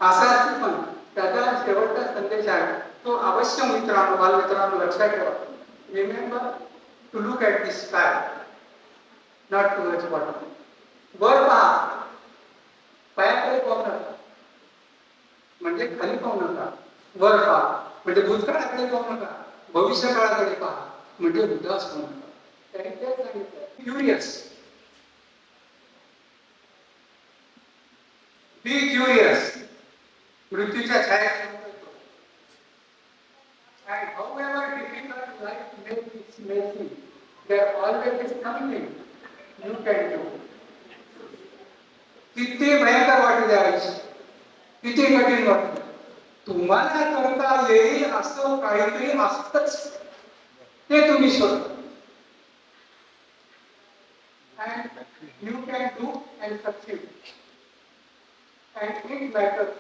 असाच पण त्याचा शेवटचा संदेश आहे तो अवश्य मित्रांनो, बालमित्रांनो लक्षात ठेवा. Remember to look at the sky, not too much bottom. वर पहा, पायाकडे पाहू नका म्हणजे खाली पाहू नका. वर पहा म्हणजे भूतकाळाकडे पाहू नका, भविष्य काळाकडे पहा म्हणजे उदास होऊ नका. त्यांनी तेच सांगितलं, क्युरियस, बी क्युरियस. मृत्यूच्या छायेत and however difficult life may seem, there always is something you can do. किती भयंकर वाटू द्या आयुष्य, किती कठीण वाटू, तुम्हाला करता येईल असं काहीतरी असतच, ते तुम्ही शोधा. And you can do and succeed. And it matters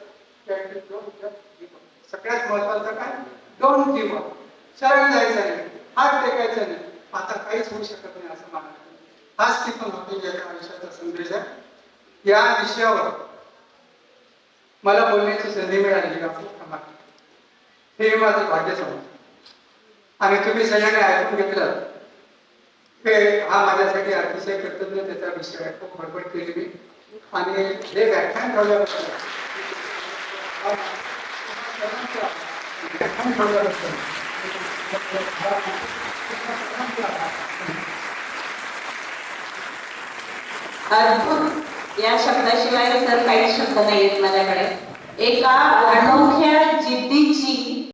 that you don't just give up. सगळ्यात महत्वाचं काय, डोंट गिव्ह अप. शरण जायचं नाही, हात टेकायचं नाही, आता काहीच होऊ शकत नाही असं मानायचं. हाच तिथून आपल्या आयुष्याचा संदेश आहे. या विषयावर मला बोलण्याची संधी मिळाली हे माझं भाग्य समजतं. आणि तुम्ही सगळ्यांनी ऐकून घेतलं हे हा माझ्यासाठी अतिशय कृतज्ञतेचा विषय आहे. खूप बडबड केली मी आणि हे व्याख्यान ठेवल्याबद्दल अद्भुत. या शब्दाशिवाय तर काही शब्द नाहीत माझ्याकडे. एका अनोख्या जिद्दीची